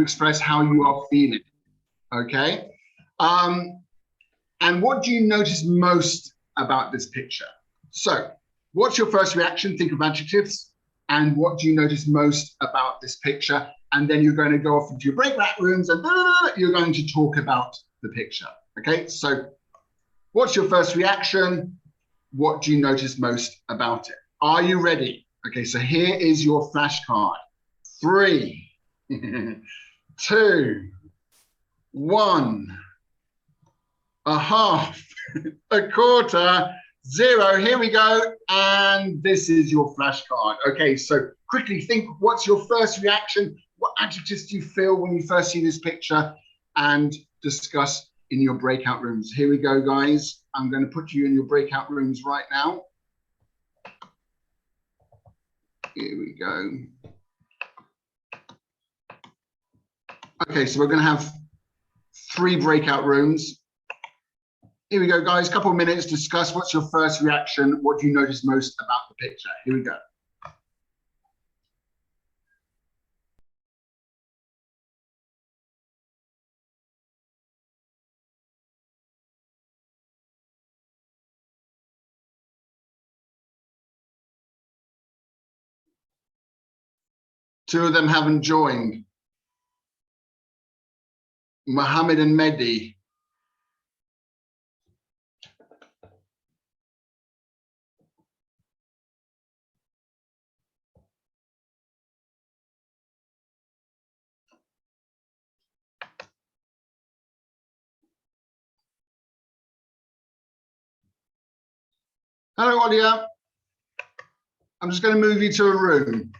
express how you are feeling, okay? And what do you notice most about this picture? So what's your first reaction? Think of adjectives. And what do you notice most about this picture? And then you're going to go off into your breakout rooms and you're going to talk about the picture. Okay, so what's your first reaction? What do you notice most about it? Are you ready? Okay, so here is your flashcard. 3, 2, 1, a half, a quarter, 0. Here we go. And this is your flashcard. Okay, so quickly think, what's your first reaction? What adjectives do you feel when you first see this picture? And discuss in your breakout rooms. Here we go, guys. I'm going to put you in your breakout rooms right now. Here we go. Okay, so we're going to have 3 breakout rooms. Here we go, guys. Couple of minutes, discuss what's your first reaction. What do you notice most about the picture? Here we go. Two of them haven't joined. Mohammed and Mehdi. Hello, Olia. I'm just going to move you to a room.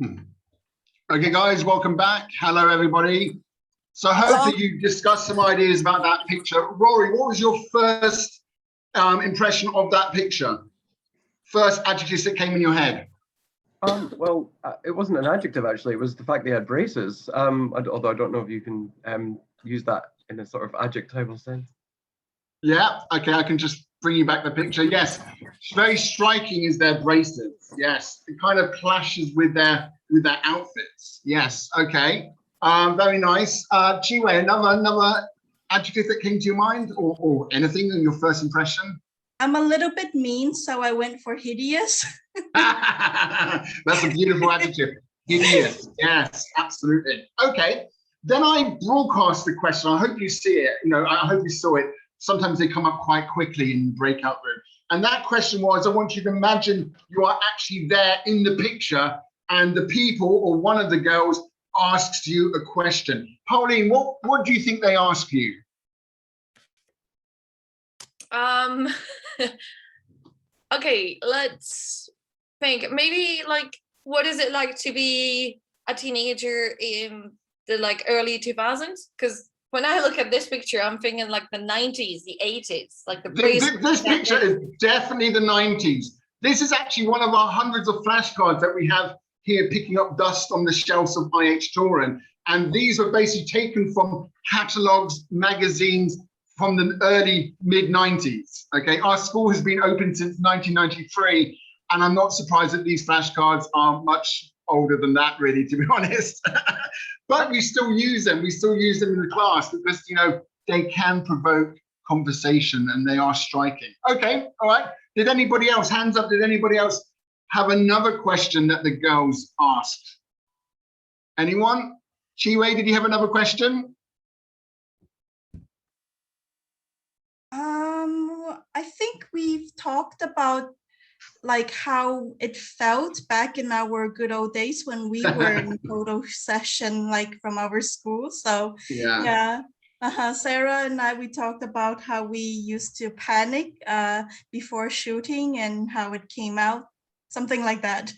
Okay, guys, welcome back. Hello, everybody. So hopefully you discussed some ideas about that picture. Rory, what was your first impression of that picture? First adjectives that came in your head? Well, it wasn't an adjective, actually. It was the fact they had braces. Although I don't know if you can use that in a sort of adjectival sense. Yeah, okay, I can just bring you back the picture. Yes, very striking is their braces. Yes, it kind of clashes with their outfits. Yes, okay, very nice. Chee-Way, another adjective that came to your mind, or anything in your first impression? I'm a little bit mean, so I went for hideous. That's a beautiful adjective. Hideous. Yes, absolutely. Okay. Then I broadcast the question. I hope you see it. I hope you saw it. Sometimes they come up quite quickly in the breakout room. And that question was, I want you to imagine you are actually there in the picture and the people or one of the girls asks you a question. Pauline, what do you think they ask you? Okay, let's think. Maybe like, what is it like to be a teenager in the early 2000s? Because when I look at this picture, I'm thinking like the 90s, the 80s, like this picture is definitely the 90s. This is actually one of our hundreds of flashcards that we have here picking up dust on the shelves of IH Touring. And these are basically taken from catalogs, magazines, from the early mid-90s. Okay, our school has been open since 1993, and I'm not surprised that these flashcards are much older than that, really, to be honest. But we still use them. We still use them in the class because they can provoke conversation and they are striking. Okay, all right. Did anybody else, hands up, did anybody else have another question that the girls asked? Anyone? Chee-Way, did you have another question? I think we've talked about how it felt back in our good old days when we were in photo session from our school. So yeah. Sarah and I, we talked about how we used to panic before shooting and how it came out, something like that.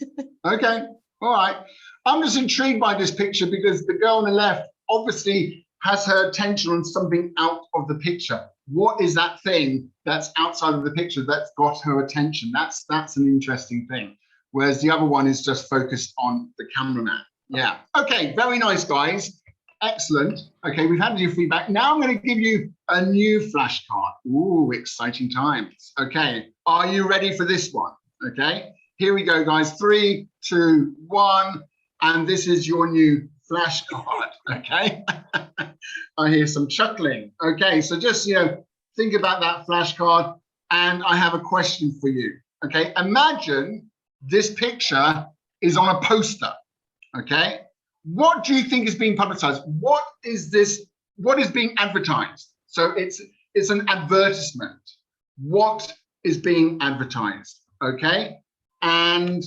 Okay, all right. I'm just intrigued by this picture because the girl on the left obviously has her attention on something out of the picture. What is that thing that's outside of the picture that's got her attention? That's an interesting thing. Whereas the other one is just focused on the cameraman. Yeah. Okay, very nice, guys. Excellent. Okay, we've had your feedback. Now I'm going to give you a new flashcard. Ooh, exciting times. Okay, are you ready for this one? Okay, here we go, guys. 3, 2, 1. And this is your new flashcard. Okay. I hear some chuckling. Okay, so just think about that flashcard, and I have a question for you. Okay, imagine this picture is on a poster. Okay, what do you think is being publicized? What is this? What is being advertised? So it's an advertisement. What is being advertised? Okay, and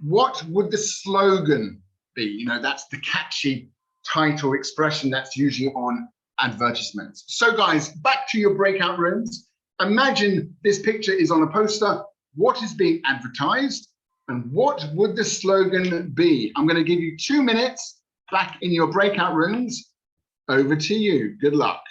what would the slogan be? That's the catchy title expression that's usually on advertisements. So guys, back to your breakout rooms. Imagine this picture is on a poster. What is being advertised? And what would the slogan be? I'm going to give you 2 minutes back in your breakout rooms. Over to you. Good luck.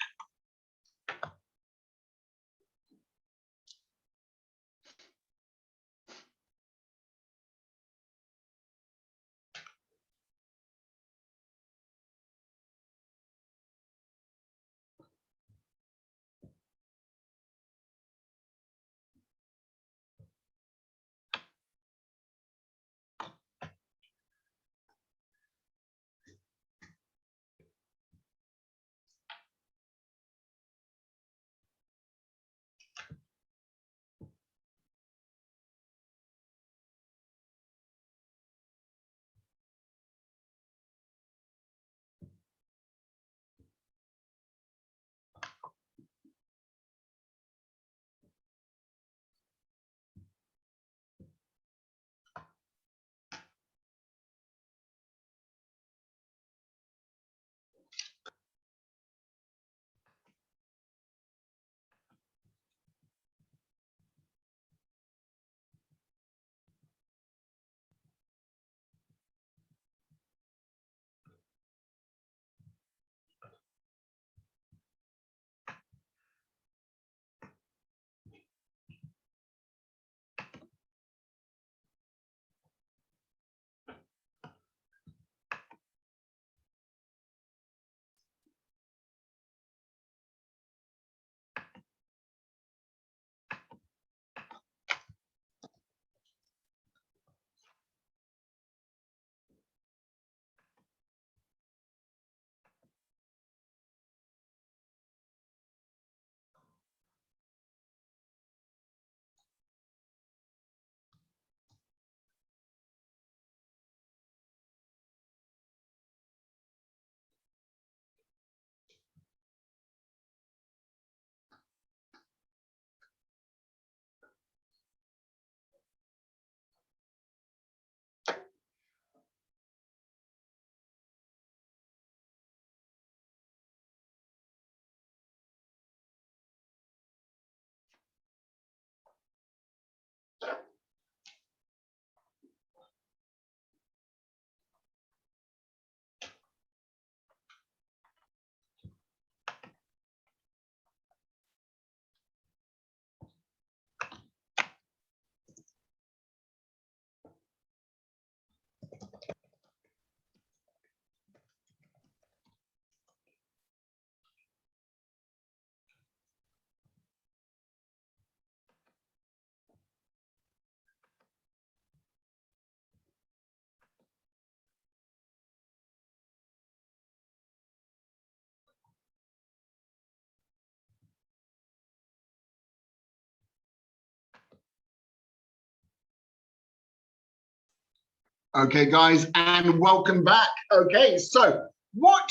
Okay, guys, and welcome back. Okay, so what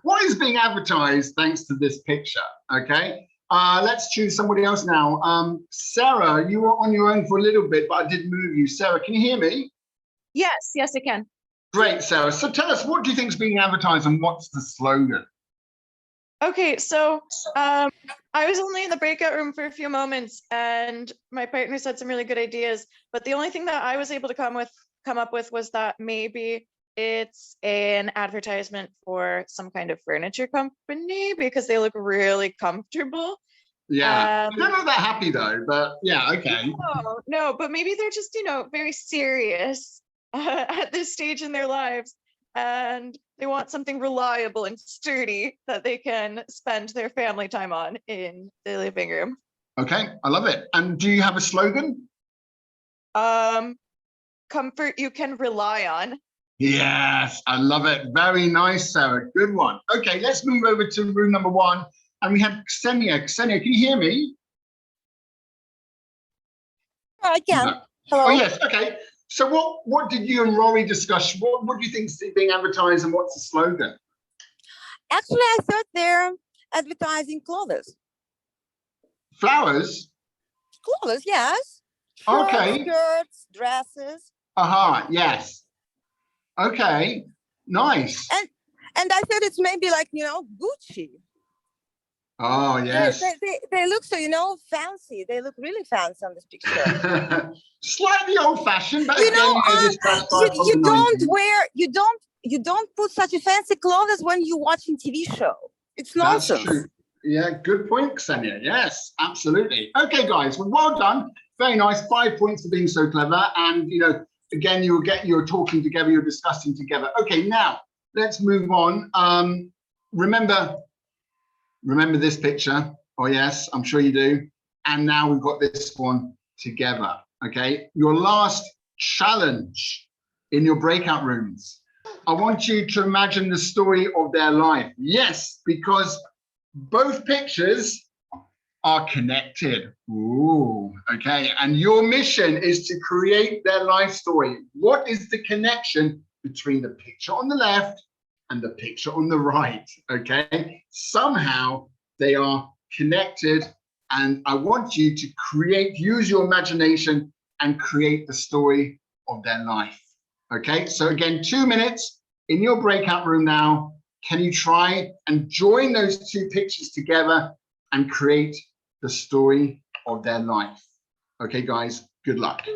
what is being advertised thanks to this picture? Okay, let's choose somebody else now. Sarah, you were on your own for a little bit, but I did move you. Sarah, can you hear me? Yes, I can. Great, Sarah. So tell us, what do you think is being advertised and what's the slogan? Okay, so I was only in the breakout room for a few moments and my partner said some really good ideas, but the only thing that I was able to come up with was that maybe it's an advertisement for some kind of furniture company because they look really comfortable. Yeah, they're not that happy though, but yeah, okay. No, but maybe they're just, very serious at this stage in their lives. And they want something reliable and sturdy that they can spend their family time on in the living room. Okay, I love it. And do you have a slogan? Comfort you can rely on. Yes, I love it. Very nice, Sarah. Good one. Okay, let's move over to room number 1. And we have Ksenia. Ksenia, can you hear me? I can. No. Hello. Oh, yes. Okay. So what did you and Rory discuss? What do you think is being advertised and what's the slogan? Actually, I thought they're advertising clothes. Flowers? Clothes, yes. Okay. Skirts, dresses. Aha, yes. Okay, nice. And I thought it's maybe like, Gucci. Oh, yes. They look so, fancy. They look really fancy on this picture. Slightly old-fashioned, but you don't put such a fancy clothes when you're watching TV show. It's nonsense. That's true. Yeah, good point, Ksenia. Yes, absolutely. Okay, guys, well done. Very nice. 5 points for being so clever. And, again, you're talking together, you're discussing together. Okay, now let's move on. Remember this picture? Oh, yes, I'm sure you do. And now we've got this one together. Okay, your last challenge in your breakout rooms. I want you to imagine the story of their life. Yes, because both pictures are connected. Ooh, okay. And your mission is to create their life story. What is the connection between the picture on the left and the picture on the right? Okay, somehow they are connected. And I want you to use your imagination and create the story of their life. Okay, so again, 2 minutes in your breakout room now. Can you try and join those two pictures together and create the story of their life? Okay, guys, good luck.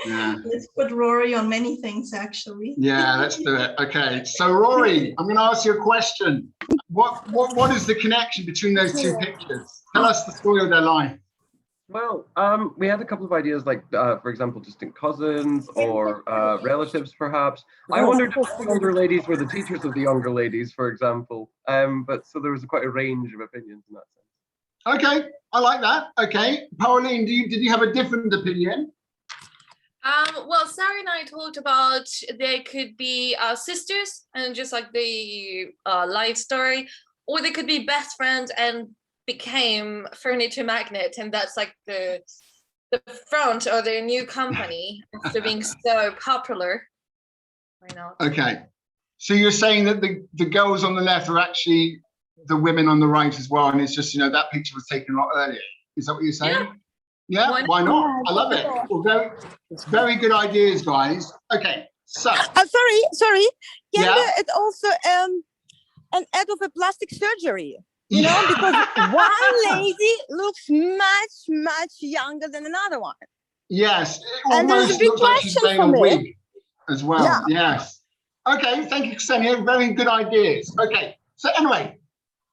Yeah. Let's put Rory on many things, actually. Yeah, let's do it. Okay, so Rory, I'm going to ask you a question. What is the connection between those two pictures? Tell us the story of their life. Well, we had a couple of ideas, like, for example, distant cousins or relatives, perhaps. I wondered if the older ladies were the teachers of the younger ladies, for example. But so there was quite a range of opinions in that sense. Okay, I like that. Okay, Pauline, did you have a different opinion? Well, Sarah and I talked about they could be sisters and just like the life story, or they could be best friends and became furniture magnet, and that's like the front of their new company after being so popular. Why not? Okay, so you're saying that the girls on the left are actually the women on the right as well, and it's just that picture was taken a lot earlier. Is that what you're saying? Yeah, why not? I love it. Well, very good ideas, guys. Okay, so sorry. It also an ad of a plastic surgery. Because one lady looks much younger than another one. Yes, it and almost looks like she's wearing a wig as well. Yeah. Yes. Okay, thank you, Ksenia. Very good ideas. Okay, so anyway,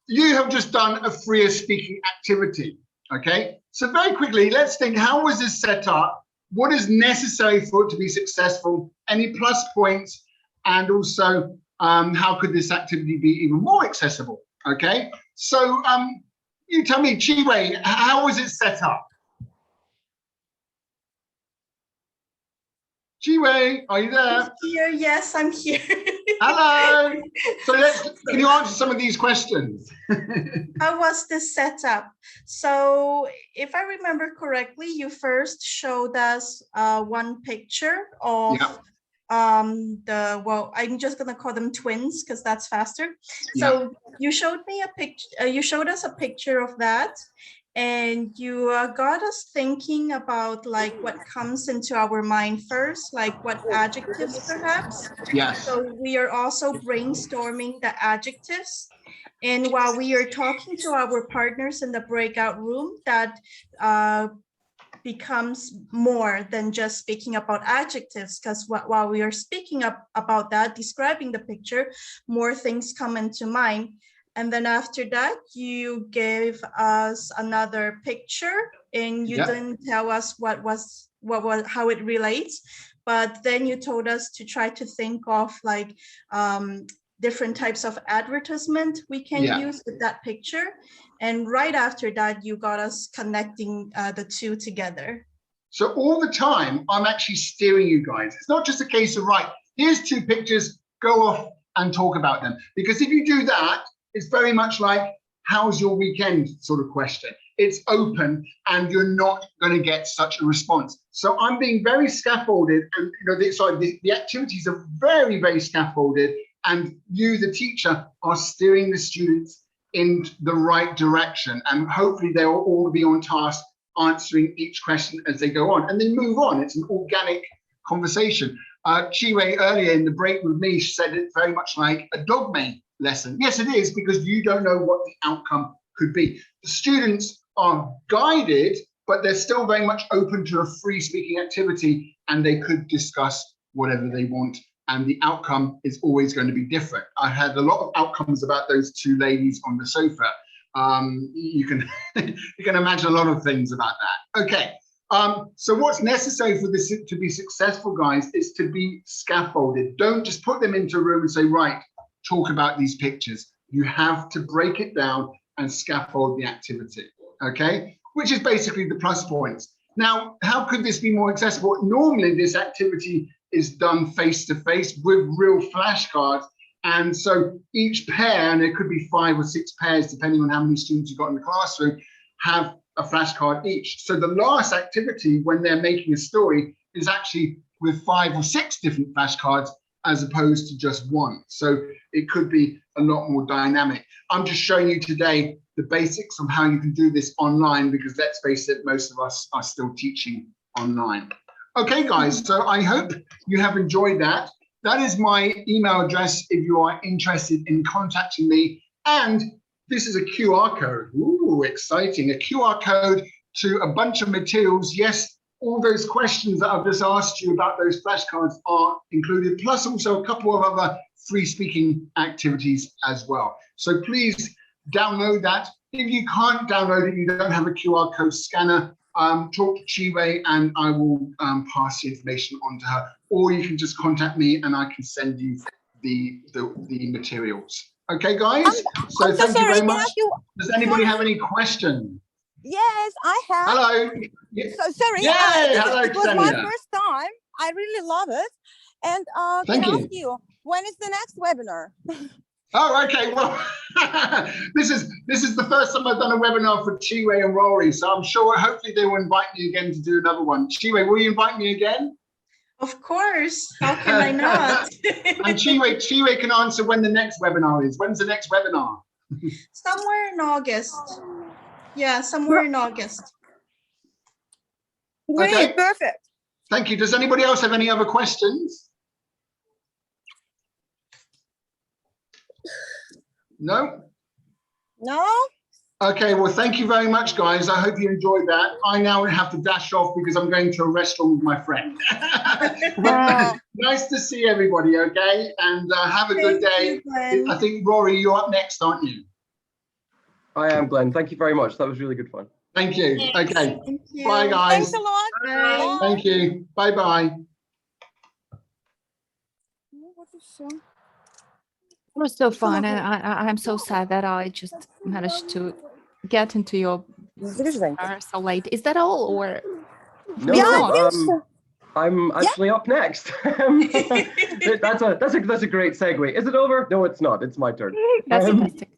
you have just done a freer speaking activity. Okay, so very quickly, let's think, how was this set up? What is necessary for it to be successful? Any plus points? And also, how could this activity be even more accessible? Okay, so you tell me, Chee-Way, how was it set up? Chee-Way, are you there? I'm here. Yes, I'm here. Hello. So can you answer some of these questions? How was this setup? So if I remember correctly, you first showed us one picture of I'm just gonna call them twins because that's faster. So you showed me a picture, you showed us a picture of that, and you got us thinking about like what comes into our mind first, like what adjectives perhaps. Yes. So we are also brainstorming the adjectives. And while we are talking to our partners in the breakout room, that becomes more than just speaking about adjectives, because while we are speaking about that, describing the picture, more things come into mind. And then after that, you gave us another picture, and you didn't tell us how it relates, but then you told us to try to think of like different types of advertisement we can use with that picture. And right after that, you got us connecting the two together. So all the time, I'm actually steering you guys. It's not just a case of, right, here's two pictures, go off and talk about them. Because if you do that, it's very much like, how's your weekend sort of question. It's open and you're not going to get such a response. So I'm being very scaffolded, and the activities are very, very scaffolded, and you, the teacher, are steering the students in the right direction, and hopefully they will all be on task answering each question as they go on, and then move on. It's an organic conversation. Chee-Way earlier in the break with me said it's very much like a dogma lesson. Yes, it is, because you don't know what the outcome could be. The students are guided, but they're still very much open to a free speaking activity, and they could discuss whatever they want, and the outcome is always going to be different. I had a lot of outcomes about those two ladies on the sofa. You can you can imagine a lot of things about that. Okay, so what's necessary for this to be successful, guys, is to be scaffolded. Don't just put them into a room and say, right, talk about these pictures. You have to break it down and scaffold the activity, okay? Which is basically the plus points. Now, how could this be more accessible? Normally, this activity is done face-to-face with real flashcards. And so each pair, and there could be 5 or 6 pairs, depending on how many students you've got in the classroom, have a flashcard each. So the last activity, when they're making a story, is actually with 5 or 6 different flashcards as opposed to just one. So it could be a lot more dynamic. I'm just showing you today the basics of how you can do this online, because let's face it, most of us are still teaching online. Okay, guys, so I hope you have enjoyed that. That is my email address if you are interested in contacting me. And this is a QR code. Ooh, exciting. A QR code to a bunch of materials. Yes, all those questions that I've just asked you about those flashcards are included, plus also a couple of other free speaking activities as well. So please download that. If you can't download it, you don't have a QR code scanner, talk to Chee-Way and I will pass the information on to her. Or you can just contact me and I can send you the materials. Okay, guys? So thank you very much. Does anybody have any questions? Yes, I have. Hello. So, sorry, hello, it was my first time. I really love it. And can I ask you, when is the next webinar? Oh, okay. Well, this is the first time I've done a webinar for Chee-Way and Rory, so I'm sure hopefully they will invite me again to do another one. Chee-Way, will you invite me again? Of course. How can I not? And Chee-Way can answer when the next webinar is. When's the next webinar? Somewhere in August. Yeah, somewhere in August. Great, okay. Perfect. Thank you. Does anybody else have any other questions? No? No? Okay, well, thank you very much, guys. I hope you enjoyed that. I now have to dash off because I'm going to a restaurant with my friend. Wow. Nice to see everybody, okay? And have a good day. I think, Rory, you're up next, aren't you? I am, Glenn. Thank you very much. That was really good fun. Thank you. Thanks. Okay. Thank you. Bye, guys. Thanks a lot. Bye. Thank you. Bye-bye. It was so fun, and I'm so sad that I just managed to get into your so late. Is that all, or No, yeah, I think so. I'm actually up next. That's a great segue. Is it over? No, it's not. It's my turn. That's fantastic.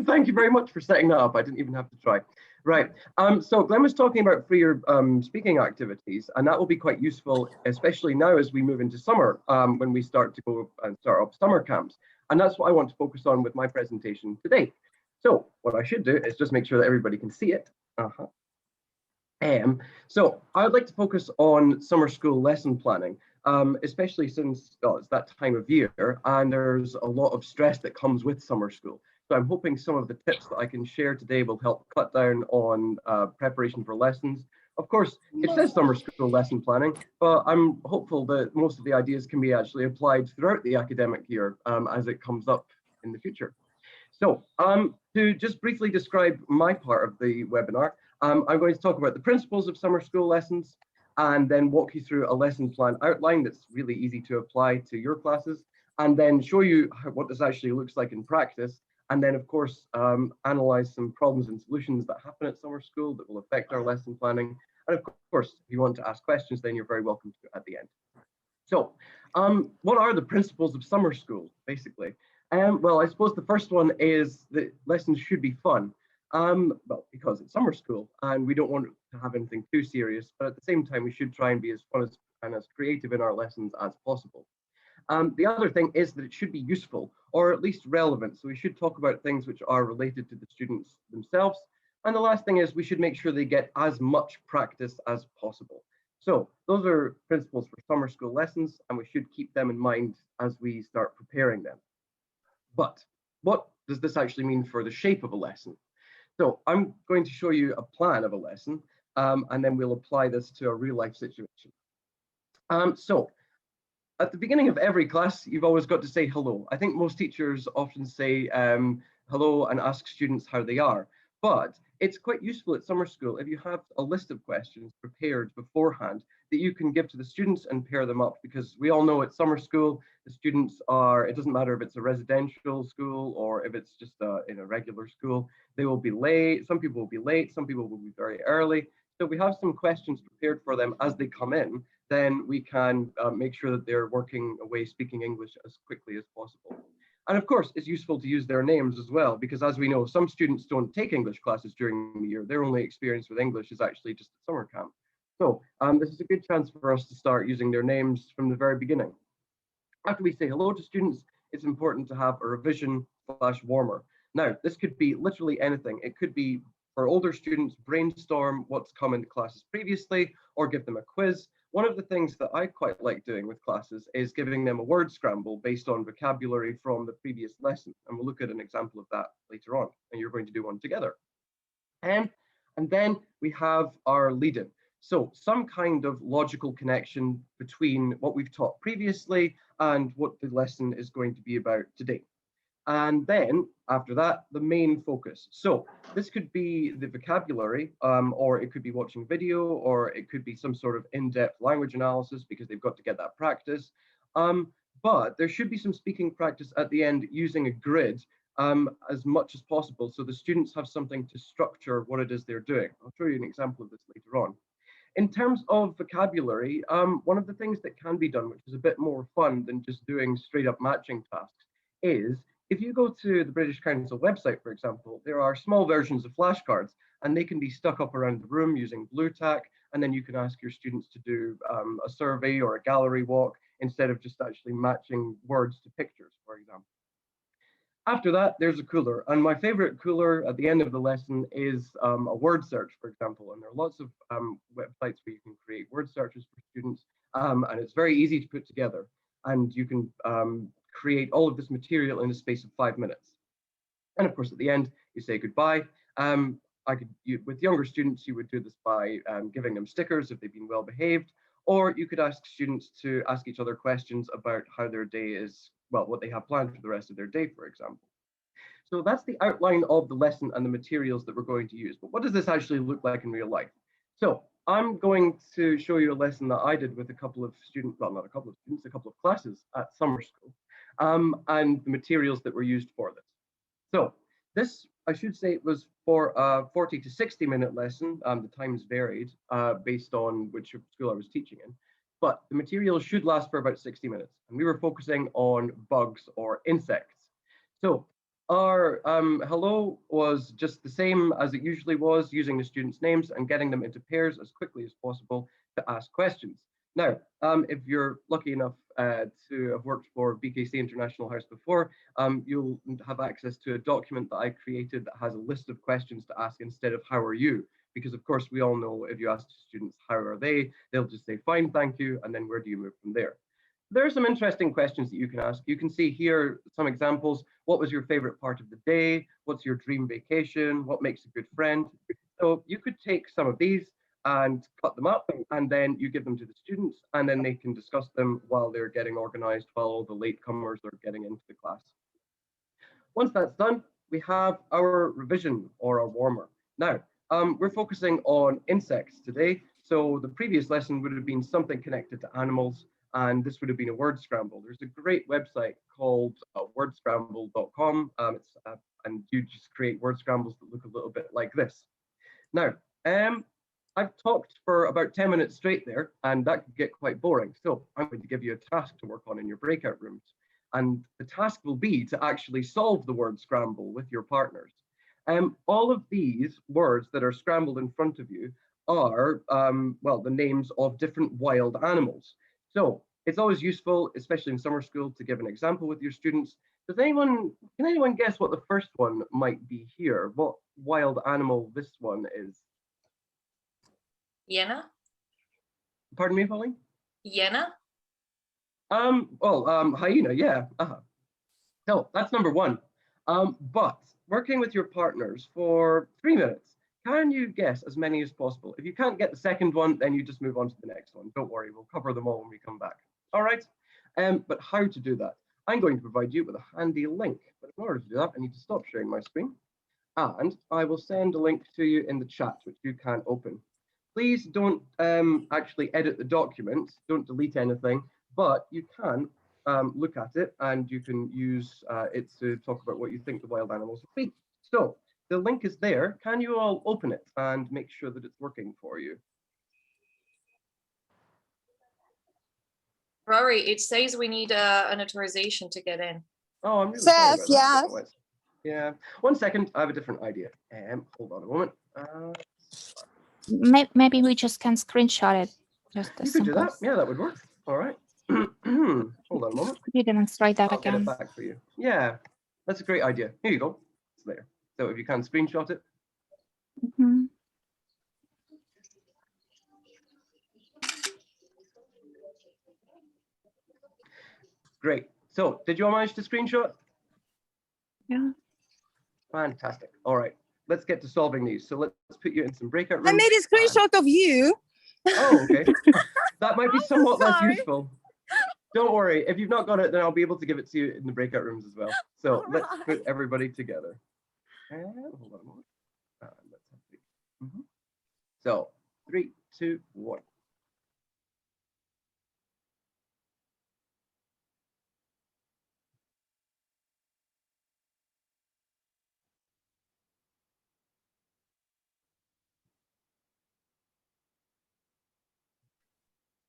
Thank you very much for setting that up. I didn't even have to try. Right. So Glenn was talking about freer speaking activities, and that will be quite useful, especially now as we move into summer, when we start to go and start up summer camps. And that's what I want to focus on with my presentation today. So what I should do is just make sure that everybody can see it. So I would like to focus on summer school lesson planning, especially since it's that time of year and there's a lot of stress that comes with summer school. So I'm hoping some of the tips that I can share today will help cut down on preparation for lessons. Of course, it says summer school lesson planning, but I'm hopeful that most of the ideas can be actually applied throughout the academic year as it comes up in the future. So to just briefly describe my part of the webinar, I'm going to talk about the principles of summer school lessons and then walk you through a lesson plan outline that's really easy to apply to your classes, and then show you what this actually looks like in practice. And then, of course, analyze some problems and solutions that happen at summer school that will affect our lesson planning. And of course, if you want to ask questions, then you're very welcome to at the end. So what are the principles of summer school, basically? Well, I suppose the first one is that lessons should be fun. Well, because it's summer school and we don't want to have anything too serious, but at the same time, we should try and be as fun and as creative in our lessons as possible. The other thing is that it should be useful or at least relevant. So we should talk about things which are related to the students themselves. And the last thing is we should make sure they get as much practice as possible. So those are principles for summer school lessons, and we should keep them in mind as we start preparing them. But what does this actually mean for the shape of a lesson? So I'm going to show you a plan of a lesson, and then we'll apply this to a real life situation. So at the beginning of every class, you've always got to say hello. I think most teachers often say hello and ask students how they are, but it's quite useful at summer school if you have a list of questions prepared beforehand that you can give to the students and pair them up, because we all know at summer school, the students are, it doesn't matter if it's a residential school or if it's just in a regular school, they will be late. Some people will be late, some people will be very early. So if we have some questions prepared for them as they come in, then we can make sure that they're working away speaking English as quickly as possible. And of course, it's useful to use their names as well, because as we know, some students don't take English classes during the year. Their only experience with English is actually just at summer camp. So this is a good chance for us to start using their names from the very beginning. After we say hello to students, it's important to have a revision / warmer. Now, this could be literally anything. It could be for older students, brainstorm what's come into classes previously, or give them a quiz. One of the things that I quite like doing with classes is giving them a word scramble based on vocabulary from the previous lesson. And we'll look at an example of that later on, and you're going to do one together. And then we have our lead-in. So some kind of logical connection between what we've taught previously and what the lesson is going to be about today. And then after that, the main focus. So this could be the vocabulary, or it could be watching video, or it could be some sort of in-depth language analysis because they've got to get that practice. But there should be some speaking practice at the end using a grid as much as possible, so the students have something to structure what it is they're doing. I'll show you an example of this later on. In terms of vocabulary, one of the things that can be done, which is a bit more fun than just doing straight up matching tasks, is if you go to the British Council website, for example, there are small versions of flashcards, and they can be stuck up around the room using blue tack, and then you can ask your students to do a survey or a gallery walk instead of just actually matching words to pictures, for example. After that, there's a cooler, and my favorite cooler at the end of the lesson is a word search, for example, and there are lots of websites where you can create word searches for students, and it's very easy to put together, and you can create all of this material in the space of 5 minutes. And of course, at the end, you say goodbye. With younger students, you would do this by giving them stickers if they've been well behaved, or you could ask students to ask each other questions about how their day is, well, what they have planned for the rest of their day, for example. So that's the outline of the lesson and the materials that we're going to use. But what does this actually look like in real life? So I'm going to show you a lesson that I did with a couple of students, well, not a couple of students, a couple of classes at summer school, and the materials that were used for this. So this, I should say, was For a 40 to 60-minute lesson, the times varied based on which school I was teaching in, but the material should last for about 60 minutes. And we were focusing on bugs or insects. So our hello was just the same as it usually was, using the students' names and getting them into pairs as quickly as possible to ask questions. Now, if you're lucky enough to have worked for BKC International House before, you'll have access to a document that I created that has a list of questions to ask instead of how are you? Because of course we all know if you ask students how are they, they'll just say fine, thank you, and then where do you move from there? There are some interesting questions that you can ask. You can see here some examples. What was your favorite part of the day? What's your dream vacation? What makes a good friend? So you could take some of these and cut them up, and then you give them to the students, and then they can discuss them while they're getting organized, while all the latecomers are getting into the class. Once that's done, we have our revision or our warmer. Now, we're focusing on insects today. So the previous lesson would have been something connected to animals, and this would have been a word scramble. There's a great website called wordscramble.com. And you just create word scrambles that look a little bit like this. Now, I've talked for about 10 minutes straight there, and that could get quite boring. So I'm going to give you a task to work on in your breakout rooms. And the task will be to actually solve the word scramble with your partners. All of these words that are scrambled in front of you are, well, the names of different wild animals. So it's always useful, especially in summer school, to give an example with your students. Can anyone guess what the first one might be here? What wild animal this one is? Hyena? Pardon me, Pauline? Hyena? Hyena, yeah. So that's number one. But working with your partners for 3 minutes, can you guess as many as possible? If you can't get the second one, then you just move on to the next one. Don't worry, we'll cover them all when we come back. All right. But how to do that? I'm going to provide you with a handy link. But in order to do that, I need to stop sharing my screen. And I will send a link to you in the chat, which you can open. Please don't actually edit the document, don't delete anything, but you can look at it and you can use it to talk about what you think the wild animals will be. So the link is there. Can you all open it and make sure that it's working for you? Rory, it says we need an authorization to get in. Oh, I'm really sorry about that. Yes. Yeah, 1 second, I have a different idea. Hold on a moment. Maybe we just can screenshot it. Just You could do that. Yeah, that would work. All right. Hold on a moment. Could you demonstrate that I'll get again? it back for you. Yeah, that's a great idea. Here you go. It's there. So if you can screenshot it. Mhm. Great. So did you all manage to screenshot? Yeah. Fantastic. All right. Let's get to solving these. So let's put you in some breakout rooms. I made a screenshot of you. Oh, okay. That might be somewhat less sorry. useful. Don't worry. If you've not got it, then I'll be able to give it to you in the breakout rooms as well. So let's put everybody together. And hold on a moment. Let's have three. So 3, 2, 1.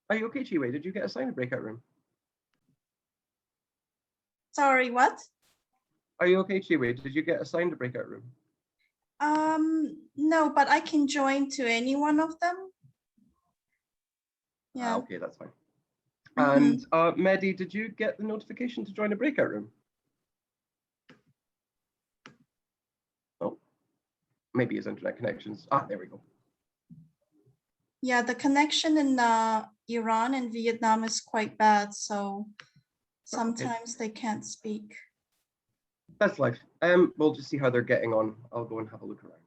Are you okay, Chee-Way? Did you get assigned a breakout room? Sorry, what? Are you okay, Chee-Way? Did you get assigned a breakout room? No, but I can join to any one of them. Yeah. Okay, that's fine. And Mehdi, did you get the notification to join a breakout room? Oh, maybe his internet connections. There we go. Yeah, the connection in Iran and Vietnam is quite bad, so sometimes they can't speak. That's life. We'll just see how they're getting on. I'll go and have a look around.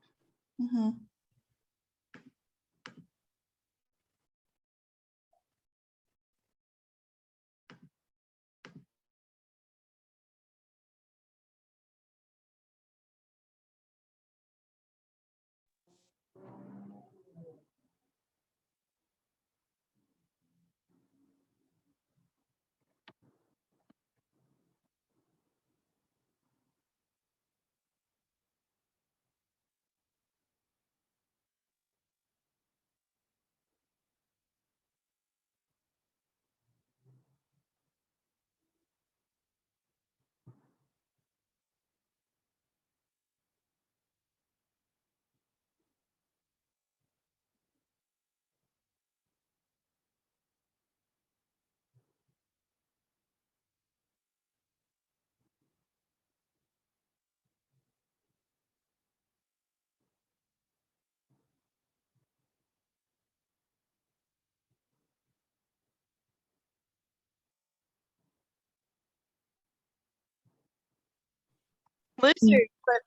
Lizard, but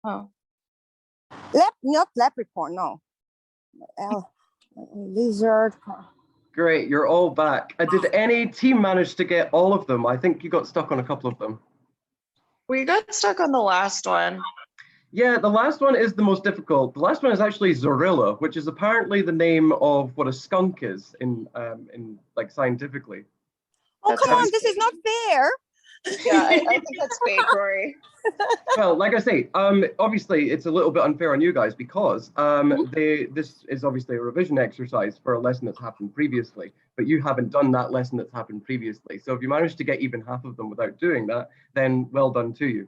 oh. Not leprechaun, no. Lizard. Great, you're all back. Did any team manage to get all of them? I think you got stuck on a couple of them. We got stuck on the last one. Yeah, the last one is the most difficult. The last one is actually Zorilla, which is apparently the name of what a skunk is in like scientifically. Oh, That come on, sounds this is not fair. Yeah, I think that's fake, Rory. Well, like I say, obviously it's a little bit unfair on you guys because this is obviously a revision exercise for a lesson that's happened previously, but you haven't done that lesson that's happened previously. So if you manage to get even half of them without doing that, then well done to you.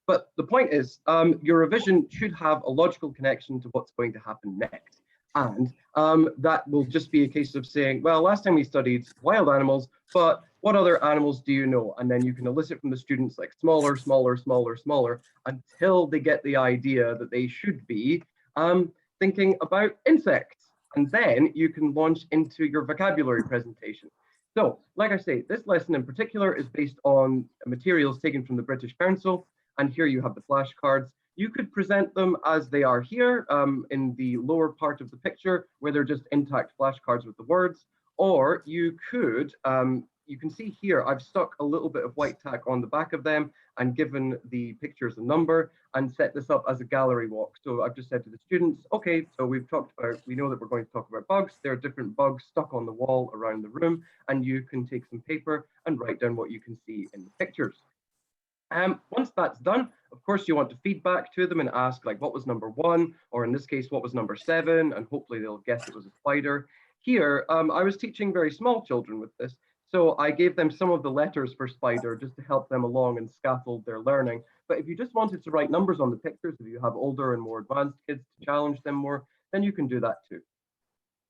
But the point is, your revision should have a logical connection to what's going to happen next. And that will just be a case of saying, well, last time we studied wild animals, but what other animals do you know? And then you can elicit from the students like smaller, smaller, smaller, smaller, until they get the idea that they should be thinking about insects. And then you can launch into your vocabulary presentation. So, like I say, this lesson in particular is based on materials taken from the British Council. And here you have the flashcards. You could present them as they are here in the lower part of the picture, where they're just intact flashcards with the words. Or you could, you can see here, I've stuck a little bit of white tack on the back of them and given the pictures a number and set this up as a gallery walk. So I've just said to the students, okay, so we know that we're going to talk about bugs. There are different bugs stuck on the wall around the room, and you can take some paper and write down what you can see in the pictures. Once that's done, of course, you want to feed back to them and ask, like, what was number 1, or in this case, what was number 7, and hopefully they'll guess it was a spider. Here, I was teaching very small children with this, so I gave them some of the letters for spider just to help them along and scaffold their learning. But if you just wanted to write numbers on the pictures, if you have older and more advanced kids to challenge them more, then you can do that too.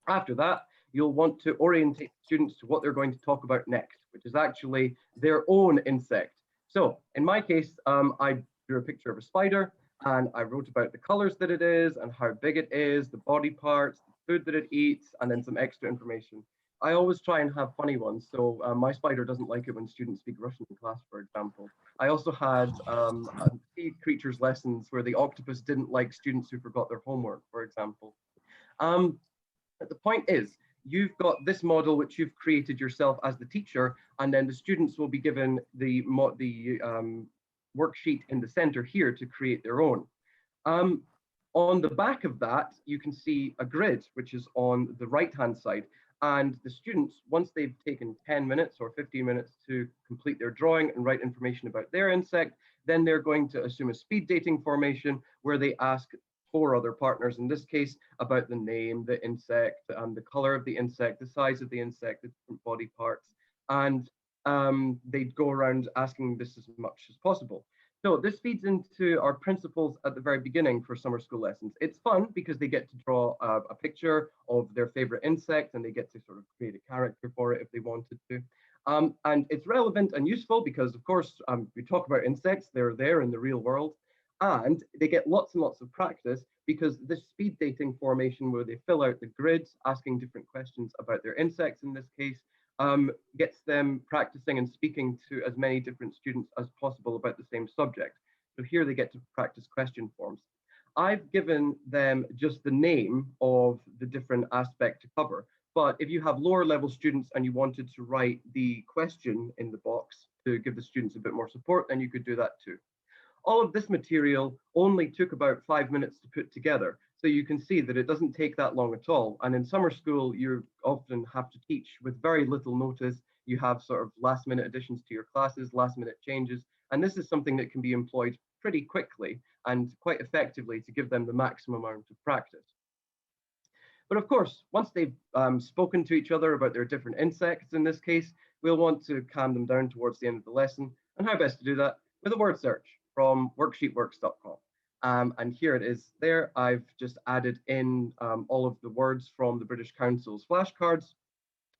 After that, you'll want to orientate students to what they're going to talk about next, which is actually their own insect. So in my case, I drew a picture of a spider and I wrote about the colors that it is and how big it is, the body parts, the food that it eats, and then some extra information. I always try and have funny ones. So my spider doesn't like it when students speak Russian in class, for example. I also had sea creatures lessons where the octopus didn't like students who forgot their homework, for example. But the point is, you've got this model which you've created yourself as the teacher, and then the students will be given the worksheet in the center here to create their own. On the back of that, you can see a grid, which is on the right-hand side. And the students, once they've taken 10 minutes or 15 minutes to complete their drawing and write information about their insect, then they're going to assume a speed dating formation where they ask 4 other partners, in this case, about the name, the insect, the color of the insect, the size of the insect, the different body parts, and they'd go around asking this as much as possible. So this feeds into our principles at the very beginning for summer school lessons. It's fun because they get to draw a picture of their favorite insect and they get to sort of create a character for it if they wanted to. And it's relevant and useful because, of course, we talk about insects, they're there in the real world. And they get lots and lots of practice because this speed dating formation where they fill out the grid, asking different questions about their insects in this case, gets them practicing and speaking to as many different students as possible about the same subject. So here they get to practice question forms. I've given them just the name of the different aspect to cover, but if you have lower level students and you wanted to write the question in the box to give the students a bit more support, then you could do that too. All of this material only took about 5 minutes to put together. So you can see that it doesn't take that long at all. And in summer school, you often have to teach with very little notice. You have sort of last minute additions to your classes, last minute changes. And this is something that can be employed pretty quickly and quite effectively to give them the maximum amount of practice. But of course, once they've spoken to each other about their different insects in this case, we'll want to calm them down towards the end of the lesson. And how best to do that? With a word search from worksheetworks.com. And here it is there. I've just added in all of the words from the British Council's flashcards,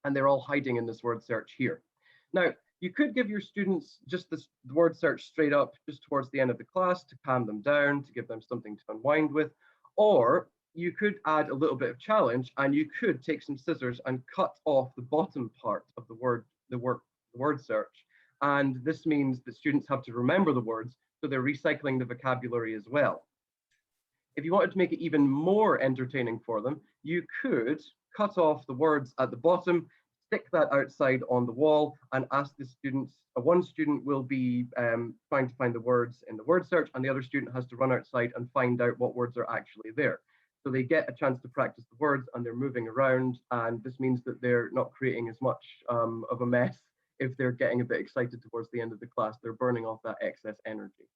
and they're all hiding in this word search here. Now, you could give your students just this word search straight up just towards the end of the class to calm them down, to give them something to unwind with, or you could add a little bit of challenge and you could take some scissors and cut off the bottom part of the word search. And this means that students have to remember the words, So they're recycling the vocabulary as well. If you wanted to make it even more entertaining for them, you could cut off the words at the bottom, stick that outside on the wall, and ask the students, one student will be trying to find the words in the word search, and the other student has to run outside and find out what words are actually there. So they get a chance to practice the words, and they're moving around, and this means that they're not creating as much of a mess. If they're getting a bit excited towards the end of the class, they're burning off that excess energy.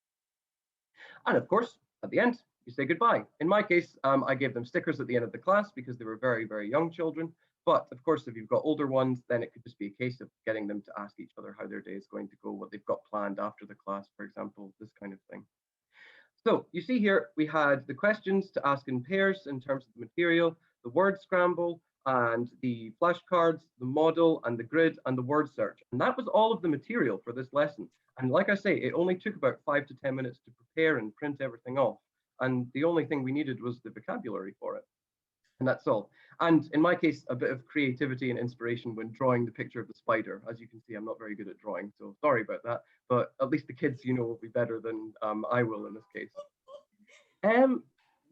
And of course, at the end, you say goodbye. In my case, I gave them stickers at the end of the class because they were very, very young children. But of course, if you've got older ones, then it could just be a case of getting them to ask each other how their day is going to go, what they've got planned after the class, for example, this kind of thing. So you see here, we had the questions to ask in pairs in terms of the material, the word scramble, and the flashcards, the model, and the grid, and the word search. And that was all of the material for this lesson. And like I say, it only took about 5 to 10 minutes to prepare and print everything off. And the only thing we needed was the vocabulary for it. And that's all. And in my case, a bit of creativity and inspiration when drawing the picture of the spider. As you can see, I'm not very good at drawing, so sorry about that. But at least the kids, you know, will be better than I will in this case.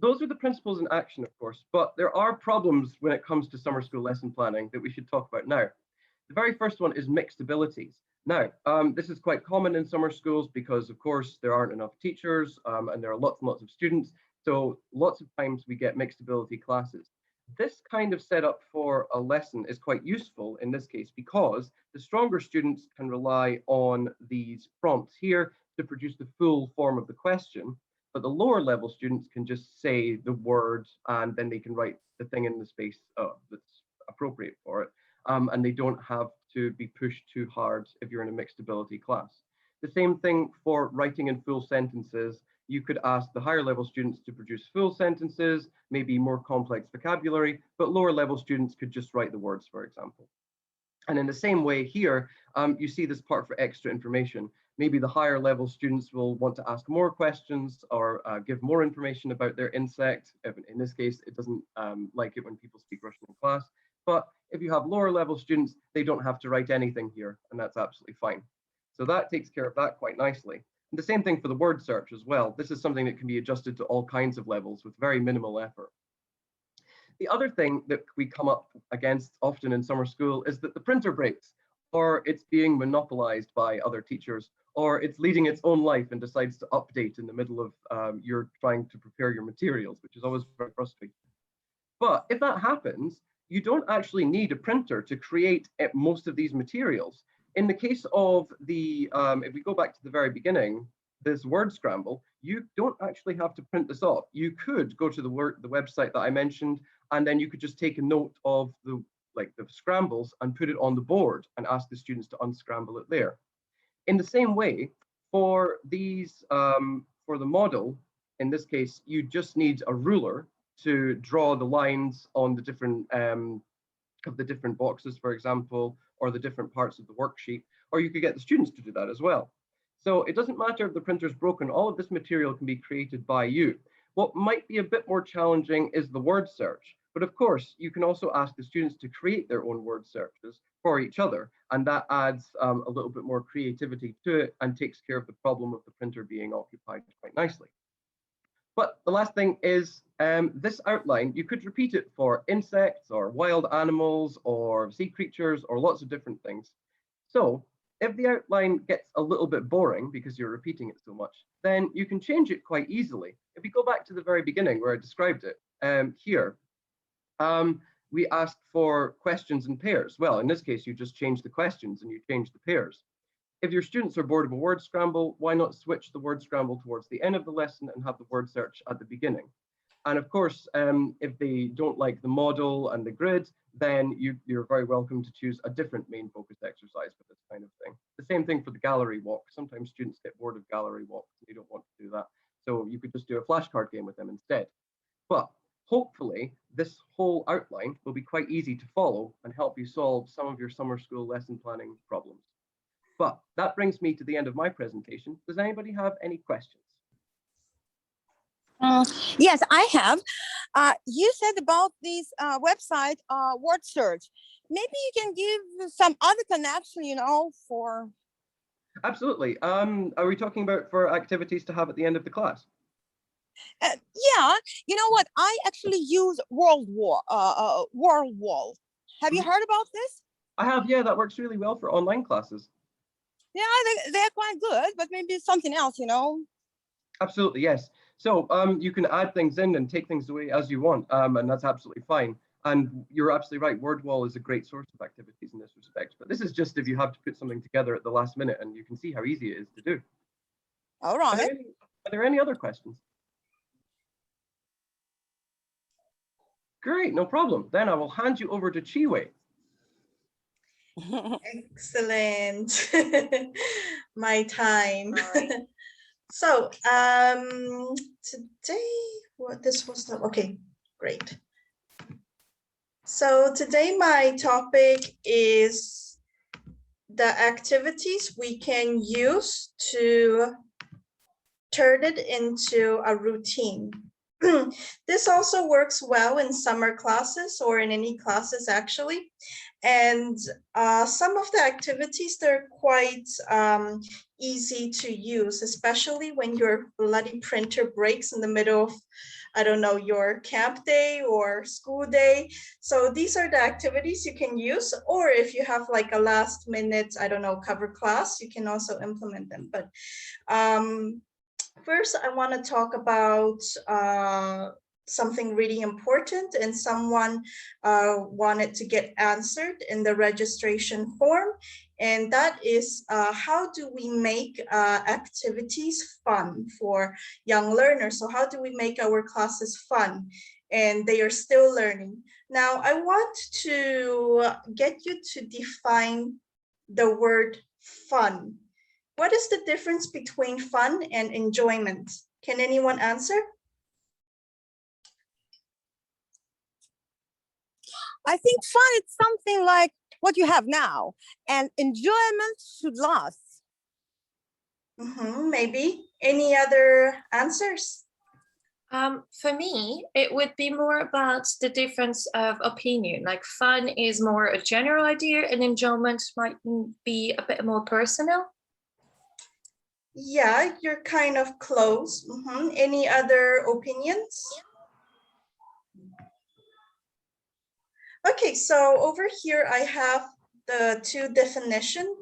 Those are the principles in action, of course, but there are problems when it comes to summer school lesson planning that we should talk about now. The very first one is mixed abilities. Now, this is quite common in summer schools because, of course, there aren't enough teachers and there are lots and lots of students. So lots of times we get mixed ability classes. This kind of setup for a lesson is quite useful in this case because the stronger students can rely on these prompts here to produce the full form of the question, but the lower level students can just say the word and then they can write the thing in the space that's appropriate for it. And they don't have to be pushed too hard if you're in a mixed ability class. The same thing for writing in full sentences. You could ask the higher level students to produce full sentences, maybe more complex vocabulary, but lower level students could just write the words, for example. And in the same way here, you see this part for extra information. Maybe the higher level students will want to ask more questions or give more information about their insect. In this case, it doesn't like it when people speak Russian in class. But if you have lower level students, they don't have to write anything here, and that's absolutely fine. So that takes care of that quite nicely. And the same thing for the word search as well. This is something that can be adjusted to all kinds of levels with very minimal effort. The other thing that we come up against often in summer school is that the printer breaks, or it's being monopolized by other teachers, or it's leading its own life and decides to update in the middle of you're trying to prepare your materials, which is always very frustrating. But if that happens, you don't actually need a printer to create most of these materials. In the case of the, if we go back to the very beginning, this word scramble, you don't actually have to print this off. You could go to the website that I mentioned, and then you could just take a note of the scrambles and put it on the board and ask the students to unscramble it there. In the same way, for these, for the model, in this case, you just need a ruler to draw the lines on the different of the different boxes, for example, or the different parts of the worksheet, or you could get the students to do that as well. So it doesn't matter if the printer's broken, all of this material can be created by you. What might be a bit more challenging is the word search, but of course, you can also ask the students to create their own word searches for each other, and that adds a little bit more creativity to it and takes care of the problem of the printer being occupied quite nicely. But the last thing is this outline, you could repeat it for insects or wild animals or sea creatures or lots of different things. So if the outline gets a little bit boring because you're repeating it so much, then you can change it quite easily. If we go back to the very beginning where I described it here, we asked for questions in pairs. Well, in this case, you just change the questions and you change the pairs. If your students are bored of a word scramble, why not switch the word scramble towards the end of the lesson and have the word search at the beginning? And of course, if they don't like the model and the grid, then you're very welcome to choose a different main focus exercise for this kind of thing. The same thing for the gallery walk. Sometimes students get bored of gallery walks and they don't want to do that. So you could just do a flashcard game with them instead. But hopefully, this whole outline will be quite easy to follow and help you solve some of your summer school lesson planning problems. But that brings me to the end of my presentation. Does anybody have any questions? Yes, I have. You said about this website, word search. Maybe you can give some other connection, you know, for... Absolutely. Are we talking about for activities to have at the end of the class? Yeah, you know what? I actually use World Wall. Have you heard about this? I have, yeah, that works really well for online classes. Yeah, they're quite good, but maybe something else, you know? Absolutely, yes. So you can add things in and take things away as you want, and that's absolutely fine. And you're absolutely right, Wordwall is a great source of activities in this respect. But this is just if you have to put something together at the last minute, and you can see how easy it is to do. All right. Are there any other questions? Great, no problem. Then I will hand you over to Chee-Way. Excellent. My time. So today, what this was the, okay, great. So today my topic is the activities we can use to turn it into a routine. This also works well in summer classes or in any classes actually. And some of the activities, they're quite easy to use, especially when your bloody printer breaks in the middle of, I don't know, your camp day or school day. So these are the activities you can use, or if you have like a last minute, I don't know, cover class, you can also implement them. But first, I want to talk about something really important, and someone wanted to get answered in the registration form. And that is how do we make activities fun for young learners? So how do we make our classes fun and they are still learning? Now, I want to get you to define the word fun. What is the difference between fun and enjoyment? Can anyone answer? I think fun is something like what you have now, and enjoyment should last. Maybe. Any other answers? For me, it would be more about the difference of opinion. Like fun is more a general idea and enjoyment might be a bit more personal. Yeah, you're kind of close. Any other opinions? Okay, so over here I have the two definitions.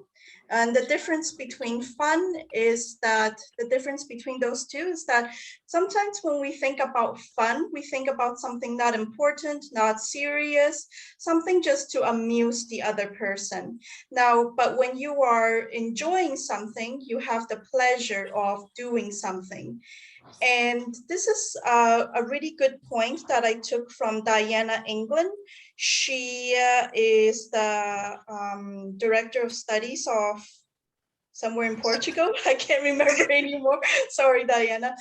And the difference between fun is that the difference between those two is that sometimes when we think about fun, we think about something not important, not serious, something just to amuse the other person. Now, but when you are enjoying something, you have the pleasure of doing something. And this is a really good point that I took from Diana England. She is the director of studies of somewhere in Portugal. I can't remember anymore. Sorry, Diana.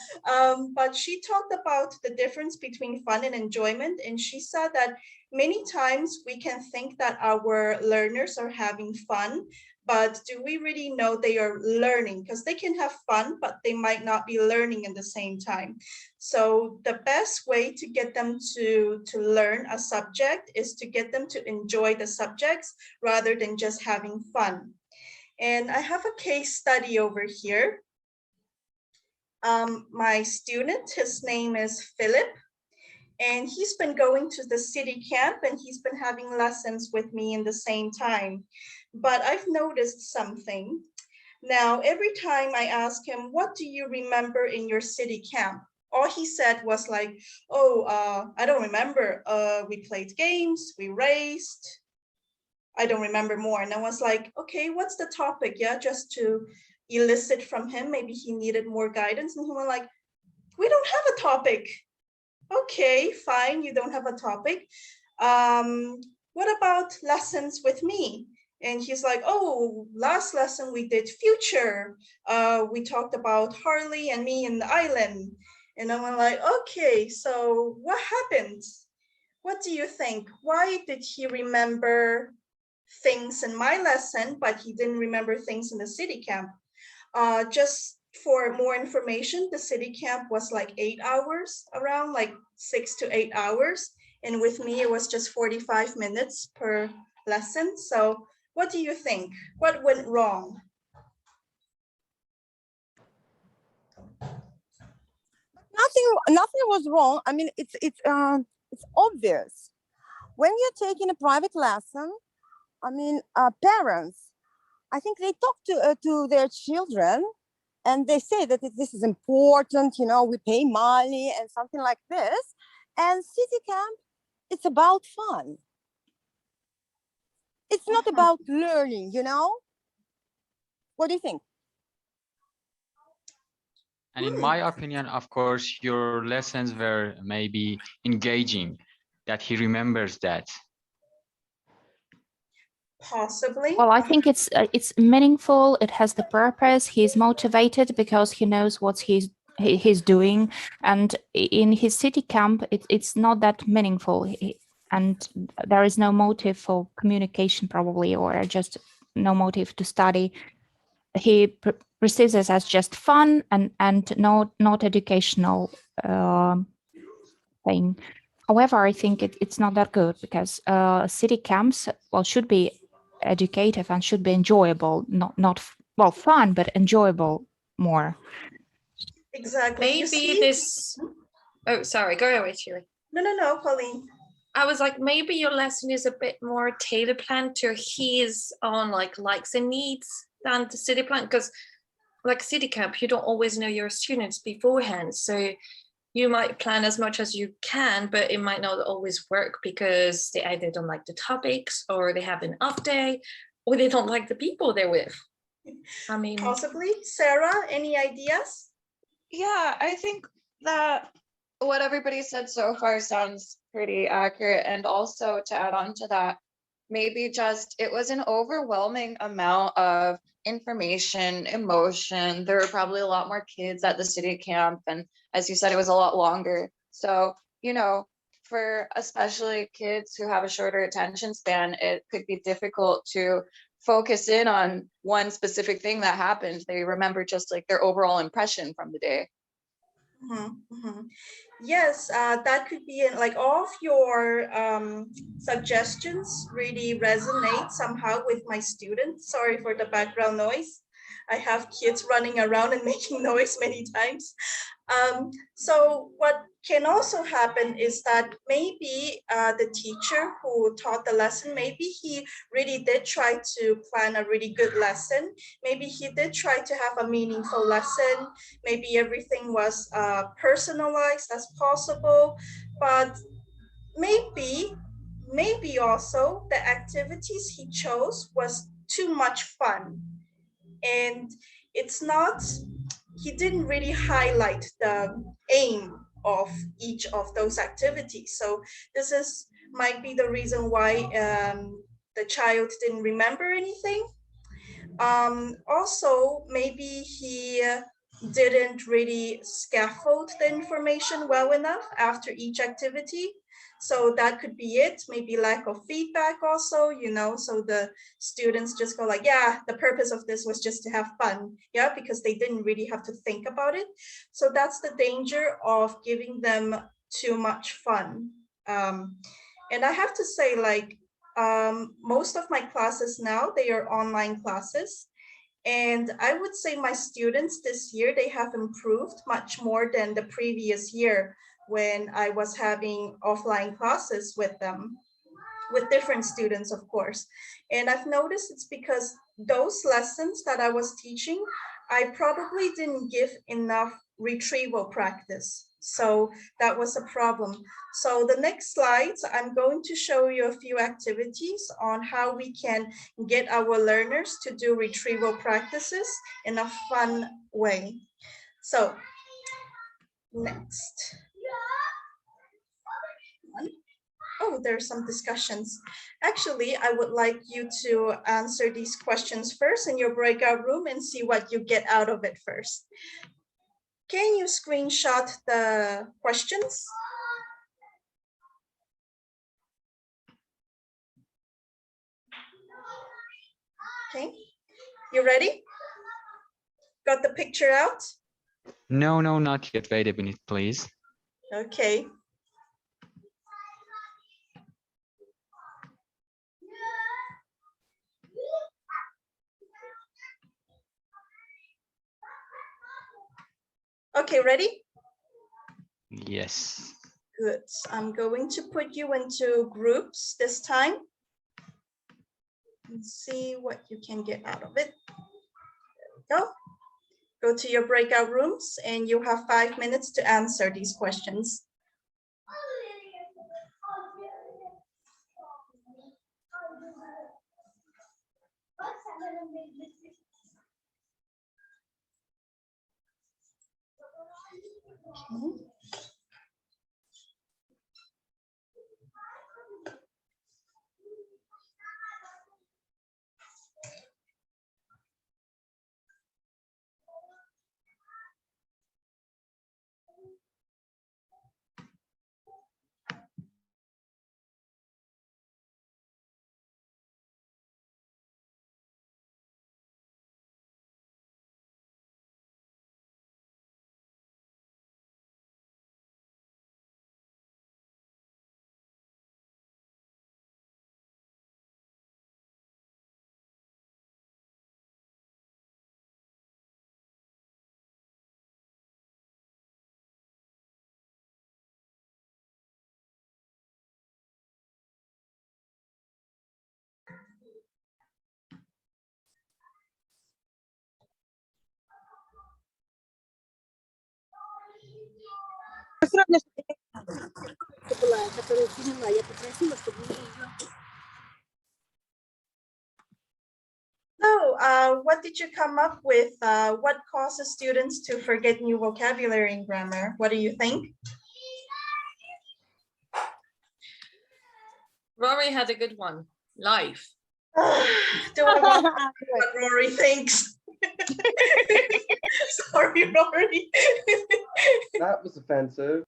But she talked about the difference between fun and enjoyment. And she said that many times we can think that our learners are having fun, but do we really know they are learning? Because they can have fun, but they might not be learning at the same time. So the best way to get them to learn a subject is to get them to enjoy the subjects rather than just having fun. And I have a case study over here. My student, his name is Philip, and he's been going to the city camp and he's been having lessons with me in the same time. But I've noticed something. Now, every time I ask him, what do you remember in your city camp? All he said was like, oh, I don't remember. We played games, we raced. I don't remember more. And I was like, okay, what's the topic? Yeah, just to elicit from him. Maybe he needed more guidance. And he was like, we don't have a topic. Okay, fine, you don't have a topic. What about lessons with me? And he's like, oh, last lesson we did future. We talked about Harley and me in the island. And I'm like, okay, so what happened? What do you think? Why did he remember things in my lesson, but he didn't remember things in the city camp? Just for more information, the city camp was like 8 hours, around like 6 to 8 hours. And with me, it was just 45 minutes per lesson. So what do you think? What went wrong? nothing was wrong. I mean, it's obvious. When you're taking a private lesson, I mean, parents, I think they talk to their children and they say that this is important, you know, we pay money and something like this. And city camp, it's about fun. It's not about learning, you know? What do you think? And in my opinion, of course, your lessons were maybe engaging, that he remembers that. Possibly. Well, I think it's meaningful. It has the purpose. He's motivated because he knows what he's doing. And in his city camp, it's not that meaningful. And there is no motive for communication probably, or just no motive to study. He perceives it as just fun and not educational thing. However, I think it's not that good because city camps, well, should be educative and should be enjoyable, not well, fun, but enjoyable more. Exactly. Maybe this. Oh, sorry. Go away, Chee-Way. No, Pauline. I was like, maybe your lesson is a bit more tailor planned to his own likes and needs than the city plan, because like city camp, you don't always know your students beforehand, so you might plan as much as you can, but it might not always work because they either don't like the topics, or they have an off day, or they don't like the people they're with. I mean, Possibly. Sarah, any ideas? Yeah, I think that what everybody said so far sounds pretty accurate. And also to add on to that, maybe just it was an overwhelming amount of information, emotion. There were probably a lot more kids at the city camp. And as you said, it was a lot longer. So, you know, for especially kids who have a shorter attention span, it could be difficult to focus in on one specific thing that happened. They remember just like their overall impression from the day. Yes, that could be it. Like all of your suggestions really resonate somehow with my students. Sorry for the background noise. I have kids running around and making noise many times. So what can also happen is that maybe the teacher who taught the lesson, maybe he really did try to plan a really good lesson. Maybe he did try to have a meaningful lesson. Maybe everything was personalized as possible, but maybe also the activities he chose was too much fun. And it's not, he didn't really highlight the aim of each of those activities. So this might be the reason why the child didn't remember anything. Also, maybe he didn't really scaffold the information well enough after each activity. So that could be it. Maybe lack of feedback also, you know, so the students just go like, yeah, the purpose of this was just to have fun. Yeah, because they didn't really have to think about it. So that's the danger of giving them too much fun. And I have to say, like, most of my classes now, they are online classes. And I would say my students this year, they have improved much more than the previous year when I was having offline classes with them, with different students, of course. And I've noticed it's because those lessons that I was teaching, I probably didn't give enough retrieval practice. So that was a problem. So the next slides, I'm going to show you a few activities on how we can get our learners to do retrieval practices in a fun way. So next. Oh, there's some discussions. Actually, I would like you to answer these questions first in your breakout room and see what you get out of it first. Can you screenshot the questions? Okay, you ready? Got the picture out? No, not yet. Wait a minute, please. Okay. Okay, ready? Yes. Good. I'm going to put you into groups this time and see what you can get out of it. There we go. Go to your breakout rooms and you have 5 minutes to answer these questions. Okay. So, what did you come up with? What causes students to forget new vocabulary and grammar? What do you think? Rory had a good one. Life. Do I want to know what Rory thinks? Sorry, Rory. That was offensive.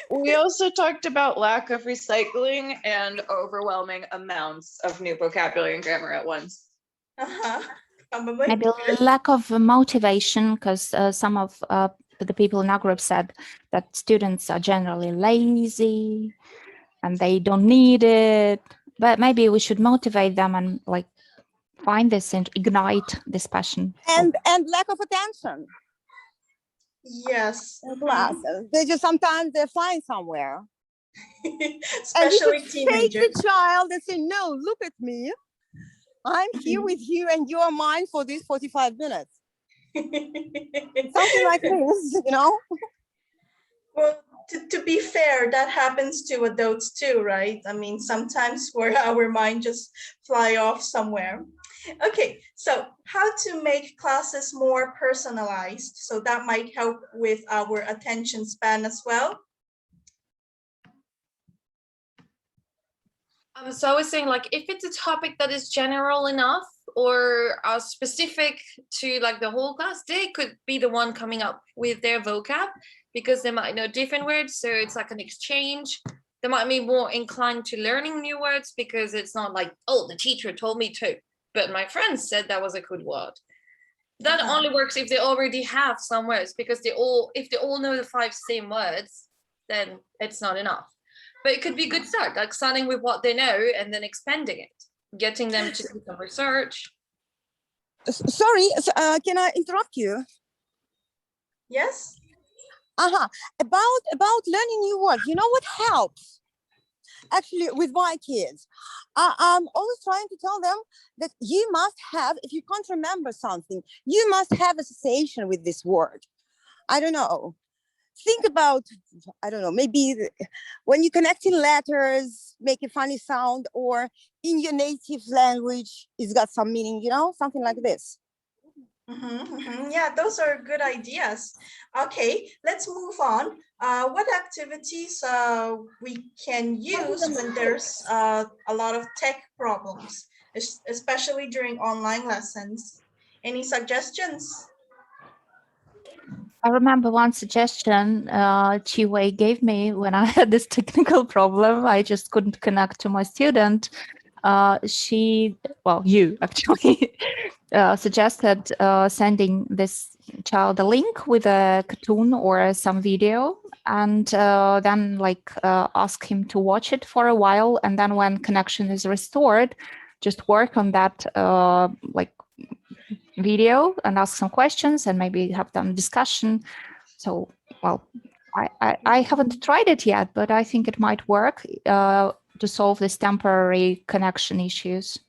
We also talked about lack of recycling and overwhelming amounts of new vocabulary and grammar at once. Probably. Maybe lack of motivation, because some of the people in our group said that students are generally lazy and they don't need it. But maybe we should motivate them and like find this and ignite this passion. And lack of attention Yes. in class. They just sometimes they're flying somewhere. Especially and you teenagers. take the child and say, no, look at me. I'm here with you and you are mine for these 45 minutes. Something like this, you know? Well, to be fair, that happens to adults too, right? I mean, sometimes where our mind just fly off somewhere. Okay, so how to make classes more personalized. So that might help with our attention span as well. So I was saying, like, if it's a topic that is general enough or specific to like the whole class, they could be the one coming up with their vocab because they might know different words. So it's like an exchange. They might be more inclined to learning new words because it's not like, oh, the teacher told me to, but my friends said that was a good word. That only works if they already have some words, because if they all know the 5 same words, then it's not enough. But it could be a good start, like starting with what they know and then expanding it, getting them to do some research. Sorry, can I interrupt you? Yes. About learning new words. You know what helps? Actually, with my kids, I'm always trying to tell them that you must have, if you can't remember something, you must have association with this word. I don't know. Think about, I don't know, maybe when you connect in letters, make a funny sound, or in your native language, it's got some meaning, you know, something like this. Yeah, those are good ideas. Okay, let's move on. What activities we can use when there's a lot of tech problems, especially during online lessons? Any suggestions? I remember one suggestion Chee-Way gave me when I had this technical problem. I just couldn't connect to my student. You actually suggested sending this child a link with a cartoon or some video, and then ask him to watch it for a while, and then when connection is restored, just work on that video and ask some questions and maybe have some discussion. So, well, I haven't tried it yet, but I think it might work to solve these temporary connection issues.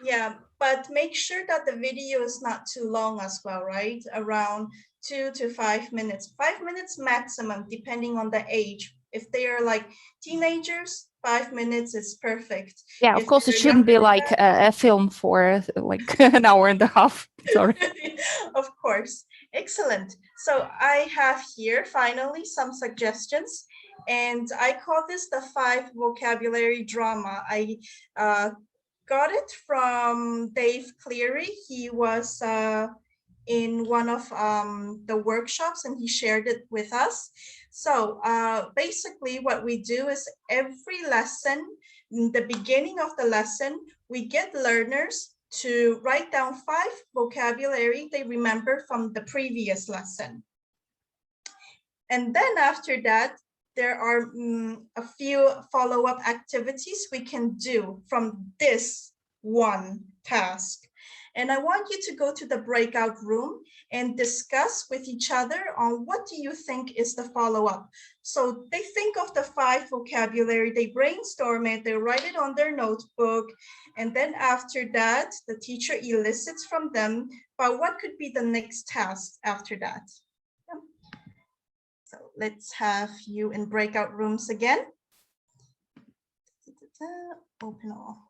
Yeah, but make sure that the video is not too long as well, right? Around 2 to 5 minutes, 5 minutes maximum, depending on the age. If they are like teenagers, 5 minutes is perfect. Yeah, of If course, it they're shouldn't be younger like a film for like an hour and a half. Sorry. Of course. Excellent. So I have here finally some suggestions, and I call this the 5 vocabulary drama. I got it from Dave Cleary. He was in one of the workshops and he shared it with us. So basically what we do is every lesson, in the beginning of the lesson, we get learners to write down 5 vocabulary they remember from the previous lesson. And then after that, there are a few follow-up activities we can do from this one task. And I want you to go to the breakout room and discuss with each other on what do you think is the follow-up. So they think of the 5 vocabulary, they brainstorm it, they write it on their notebook. And then after that, the teacher elicits from them about what could be the next task after that. So let's have you in breakout rooms again. Open all.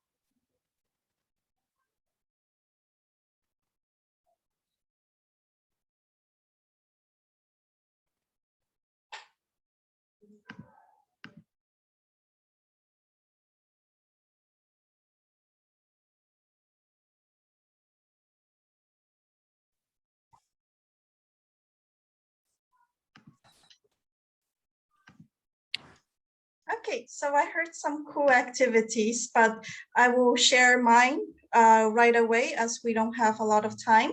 Okay, so I heard some cool activities, but I will share mine right away as we don't have a lot of time.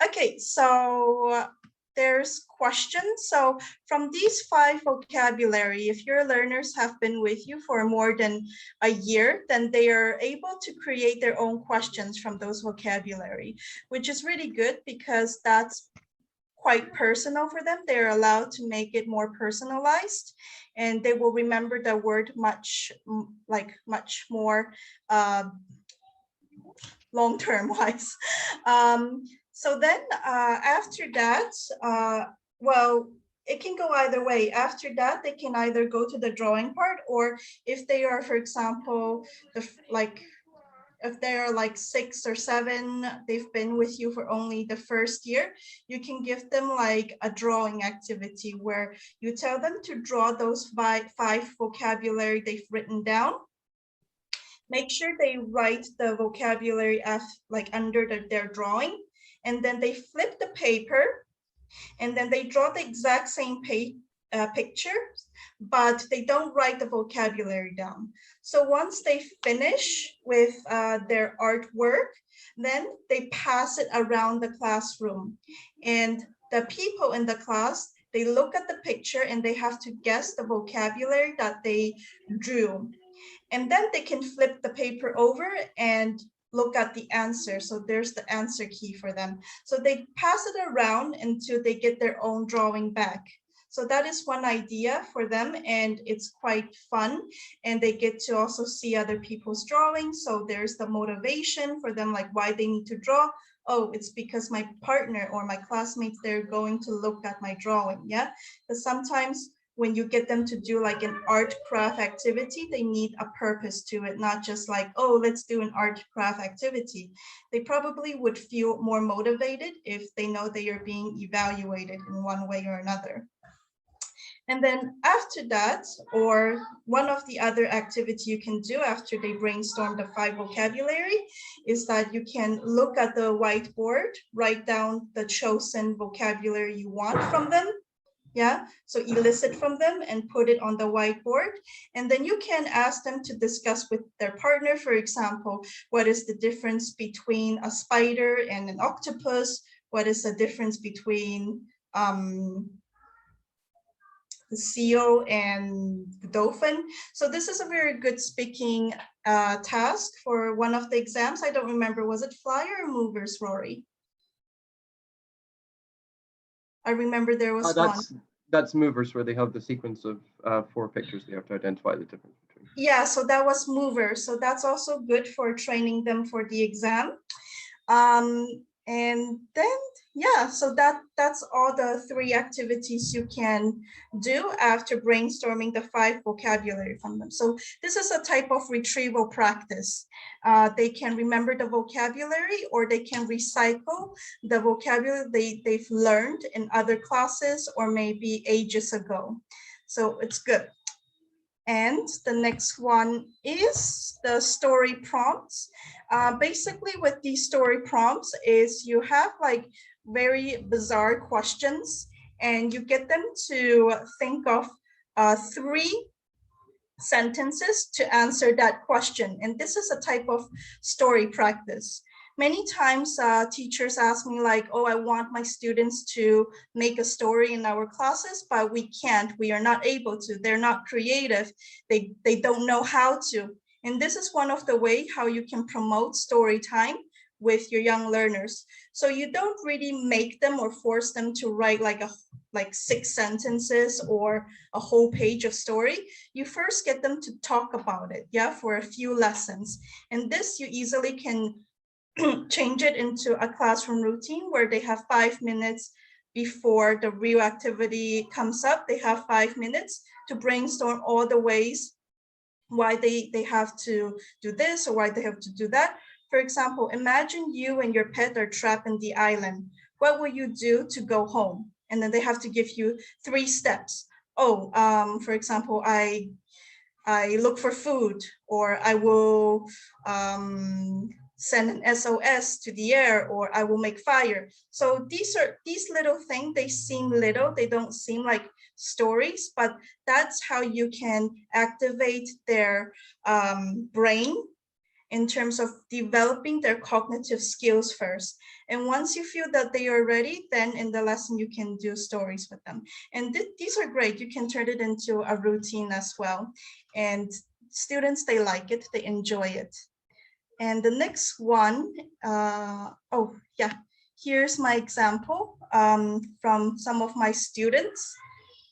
Okay, so there's questions. So from these 5 vocabulary, if your learners have been with you for more than a year, then they are able to create their own questions from those vocabulary, which is really good because that's quite personal for them. They're allowed to make it more personalized, and they will remember the word much more long-term wise. So then after that, well, it can go either way. After that, they can either go to the drawing part, or if they are, for example, if they're like 6 or 7, they've been with you for only the first year, you can give them like a drawing activity where you tell them to draw those 5 vocabulary they've written down. Make sure they write the vocabulary as like under their drawing, and then they flip the paper, and then they draw the exact same picture, but they don't write the vocabulary down. So once they finish with their artwork, then they pass it around the classroom. And the people in the class, they look at the picture and they have to guess the vocabulary that they drew. And then they can flip the paper over and look at the answer. So there's the answer key for them. So they pass it around until they get their own drawing back. So that is one idea for them, and it's quite fun. And they get to also see other people's drawings. So there's the motivation for them, like why they need to draw. Oh, it's because my partner or my classmates, they're going to look at my drawing, yeah? Because sometimes when you get them to do like an art craft activity, they need a purpose to it, not just like, oh, let's do an art craft activity. They probably would feel more motivated if they know they are being evaluated in one way or another. And then after that, or one of the other activities you can do after they brainstorm the 5 vocabulary is that you can look at the whiteboard, write down the chosen vocabulary you want from them. Yeah, so elicit from them and put it on the whiteboard. And then you can ask them to discuss with their partner, for example, what is the difference between a spider and an octopus? What is the difference between the seal and the dolphin? So this is a very good speaking task for one of the exams. I don't remember, was it flyer or movers, Rory? I remember there was one. That's movers, where they have the sequence of 4 pictures they have to identify the difference between. Yeah, so that was mover. So that's also good for training them for the exam. And then, yeah, so that's all the 3 activities you can do after brainstorming the 5 vocabulary from them. So this is a type of retrieval practice. They can remember the vocabulary, or they can recycle the vocabulary they've learned in other classes or maybe ages ago. So it's good. And the next one is the story prompts. Basically with these story prompts is you have like very bizarre questions, and you get them to think of 3 sentences to answer that question. And this is a type of story practice. Many times teachers ask me like, oh, I want my students to make a story in our classes, but we can't, we are not able to, they're not creative, they don't know how to. And this is one of the way how you can promote story time with your young learners. So you don't really make them or force them to write like 6 sentences or a whole page of story. You first get them to talk about it, yeah, for a few lessons. And this you easily can change it into a classroom routine where they have 5 minutes before the real activity comes up. They have 5 minutes to brainstorm all the ways why they have to do this or why they have to do that. For example, imagine you and your pet are trapped in the island. What will you do to go home? And then they have to give you 3 steps. Oh, for example, I look for food, or I will send an SOS to the air, or I will make fire. So these little things, they seem little, they don't seem like stories, but that's how you can activate their brain in terms of developing their cognitive skills first. And once you feel that they are ready, then in the lesson you can do stories with them. And these are great. You can turn it into a routine as well. And students, they like it, they enjoy it. And the next one, oh yeah, here's my example from some of my students.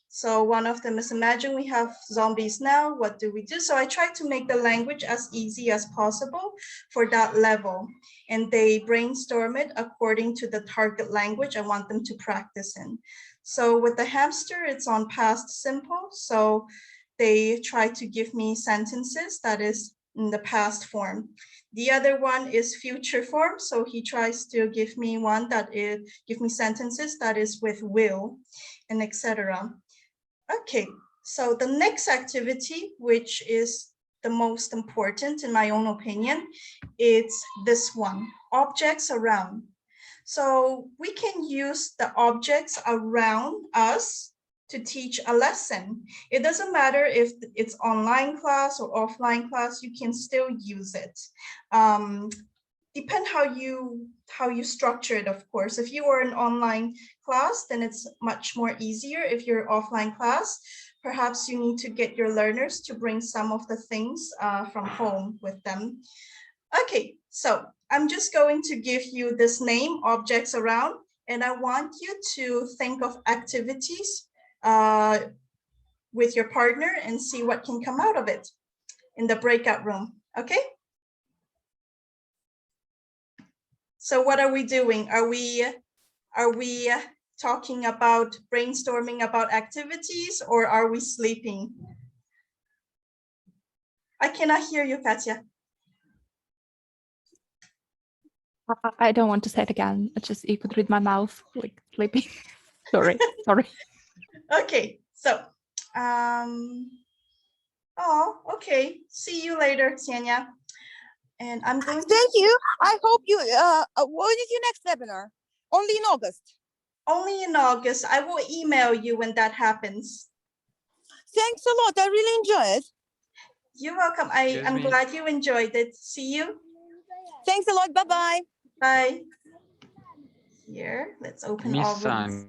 So one of them is, imagine we have zombies now, what do we do? So I try to make the language as easy as possible for that level. And they brainstorm it according to the target language I want them to practice in. So with the hamster, it's on past simple. So they try to give me sentences that is in the past form. The other one is future form. So he tries to give me one that is, give me sentences that is with will, and etc. Okay, so the next activity, which is the most important in my own opinion, it's this one, objects around. So we can use the objects around us to teach a lesson. It doesn't matter if it's online class or offline class, you can still use it. Depend how you structure it, of course. If you are an online class, then it's much more easier. If you're offline class, perhaps you need to get your learners to bring some of the things from home with them. Okay, so I'm just going to give you this name, objects around, and I want you to think of activities with your partner and see what can come out of it in the breakout room, okay? So what are we doing? Are we talking about brainstorming about activities, or are we sleeping? I cannot hear you, Katya. I don't want to say it again. I just, you could read my mouth, like sleeping. Sorry. Okay, so, oh, okay. See you later, Ksenia. And I'm going to— Thank you. I hope you, what is your next webinar? Only in August? Only in August. I will email you when that happens. Thanks a lot. I really enjoy it. You're welcome. I'm glad you enjoyed it. See you. Thanks a lot. Bye-bye. Bye. Here, let's open all rooms.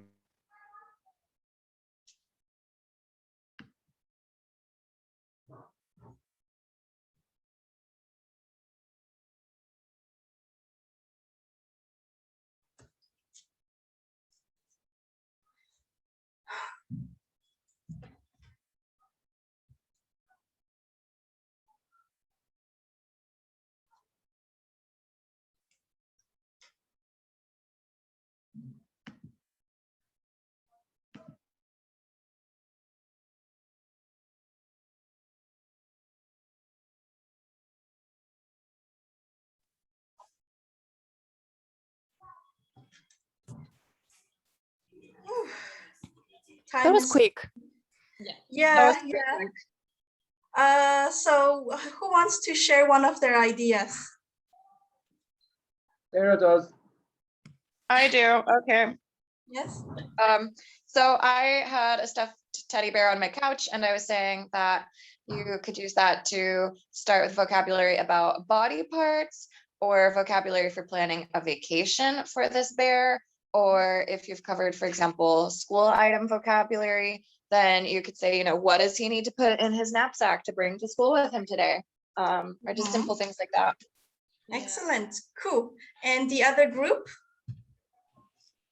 That was quick. Yeah, yeah. So who wants to share one of their ideas? Sarah does. I do. Okay. Yes. So I had a stuffed teddy bear on my couch, and I was saying that you could use that to start with vocabulary about body parts, or vocabulary for planning a vacation for this bear, or if you've covered, for example, school item vocabulary, then you could say, you know, what does he need to put in his knapsack to bring to school with him today? Or just simple things like that. Excellent. Cool. And the other group?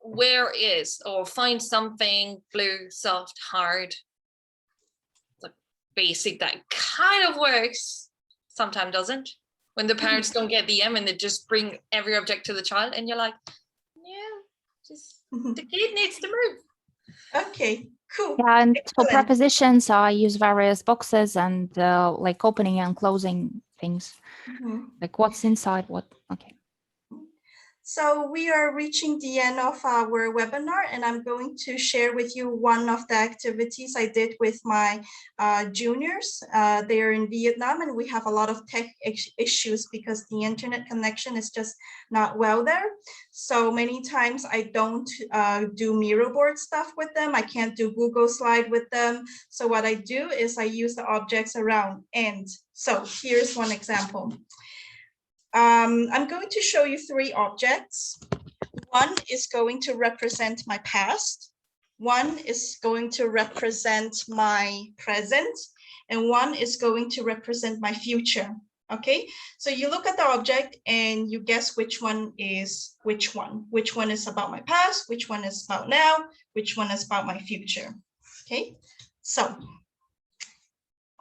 Where is, or find something blue, soft, hard. Like basic that kind of works, sometimes doesn't. When the parents don't get the M and they just bring every object to the child, and you're like, yeah, just the kid needs to move. Okay, cool. Yeah, and for Excellent. prepositions, I use various boxes and like opening and closing things. Like what's inside what. Okay. So we are reaching the end of our webinar, and I'm going to share with you one of the activities I did with my juniors. They are in Vietnam, and we have a lot of tech issues because the internet connection is just not well there. So many times I don't do mirror board stuff with them. I can't do Google Slide with them. So what I do is I use the objects around. And so here's one example. I'm going to show you 3 objects. One is going to represent my past. One is going to represent my present. And one is going to represent my future. Okay, so you look at the object and you guess which one is which one. Which one is about my past, which one is about now, which one is about my future. Okay, so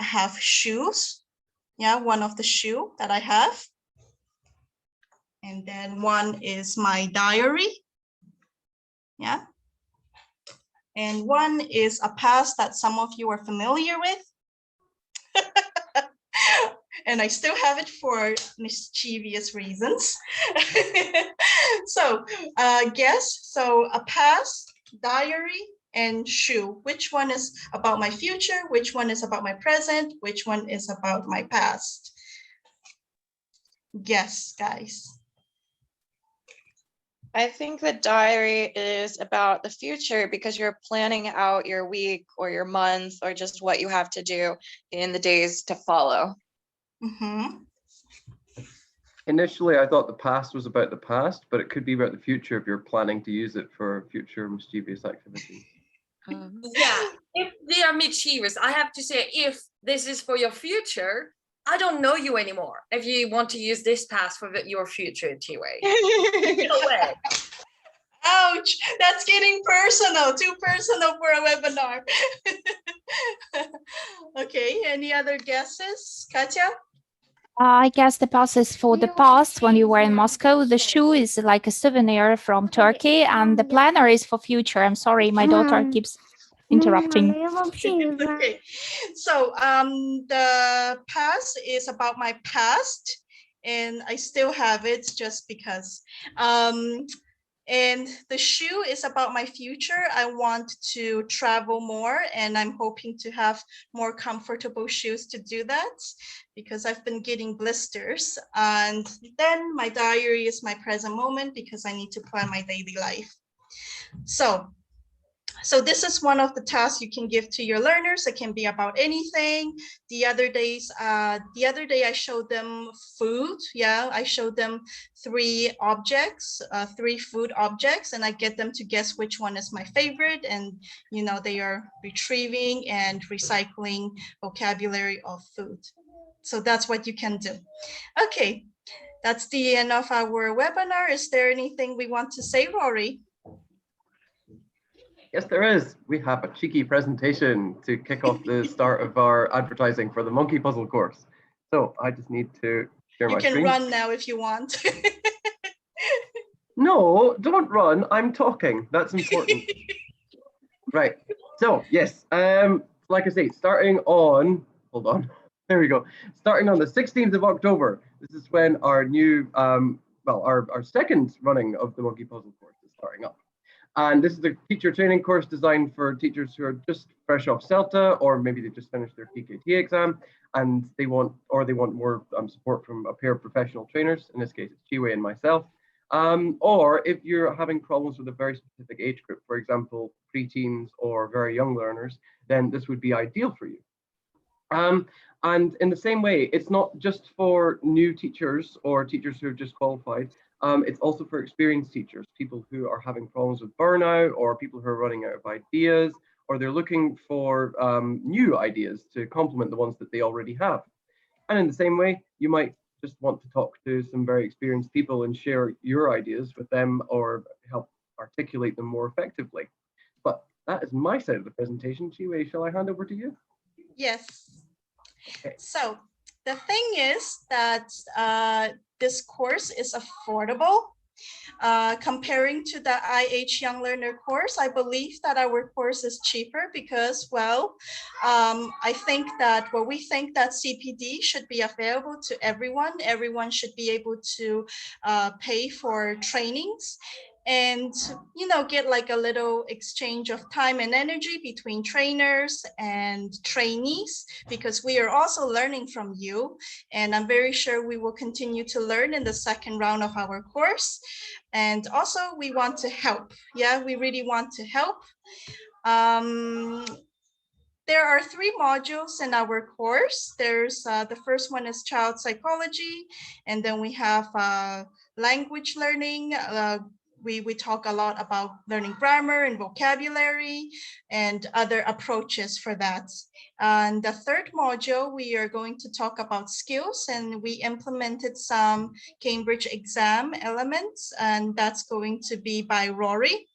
I have shoes. Yeah, one of the shoe that I have. And then one is my diary. Yeah. And one is a past that some of you are familiar with. And I still have it for mischievous reasons. So guess, so a past, diary, and shoe. Which one is about my future? Which one is about my present? Which one is about my past? Guess, guys. I think the diary is about the future because you're planning out your week or your month or just what you have to do in the days to follow. Initially, I thought the past was about the past, but it could be about the future if you're planning to use it for future mischievous activities. Yeah, if they are mischievous, I have to say, if this is for your future, I don't know you anymore. If you want to use this past for your future, Chee-Way. No way. Ouch, that's getting personal, too personal for a webinar. Okay, any other guesses, Katya? I guess the pass is for the past when you were in Moscow. The shoe is like a souvenir from Turkey, and the planner is for future. I'm sorry, my daughter keeps interrupting. Okay, so the past is about my past, and I still have it just because. And the shoe is about my future. I want to travel more, and I'm hoping to have more comfortable shoes to do that because I've been getting blisters. And then my diary is my present moment because I need to plan my daily life. So this is one of the tasks you can give to your learners. It can be about anything. The other day I showed them food. Yeah, I showed them 3 objects, 3 food objects, and I get them to guess which one is my favorite. And you know, they are retrieving and recycling vocabulary of food. So that's what you can do. Okay, that's the end of our webinar. Is there anything we want to say, Rory? Yes, there is. We have a cheeky presentation to kick off the start of our advertising for the Monkey Puzzle course. So I just need to share my screen. You can run now if you want. No, don't run. I'm talking. That's important. Right. So yes, like I say, starting on, hold on. There we go. Starting on the 16th of October, this is when our new, well, our second running of the Monkey Puzzle course is starting up. And this is a teacher training course designed for teachers who are just fresh off CELTA, or maybe they just finished their PKT exam and they want more support from a pair of professional trainers. In this case, it's Chee-Way and myself. Or if you're having problems with a very specific age group, for example, preteens or very young learners, then this would be ideal for you. And in the same way, it's not just for new teachers or teachers who have just qualified. It's also for experienced teachers, people who are having problems with burnout, or people who are running out of ideas, or they're looking for new ideas to complement the ones that they already have. And in the same way, you might just want to talk to some very experienced people and share your ideas with them or help articulate them more effectively. But that is my side of the presentation. Chee-Way, shall I hand over to you? Yes. Okay. So the thing is that this course is affordable. Comparing to the IH Young Learner course, I believe that our course is cheaper because, well, I think that, well, we think that CPD should be available to everyone. Everyone should be able to pay for trainings and, you know, get like a little exchange of time and energy between trainers and trainees, because we are also learning from you. And I'm very sure we will continue to learn in the second round of our course. And also we want to help. Yeah, we really want to help. There are 3 modules in our course. There's the first one is child psychology, and then we have language learning. We talk a lot about learning grammar and vocabulary and other approaches for that. And the third module, we are going to talk about skills, and we implemented some Cambridge exam elements, and that's going to be by Rory.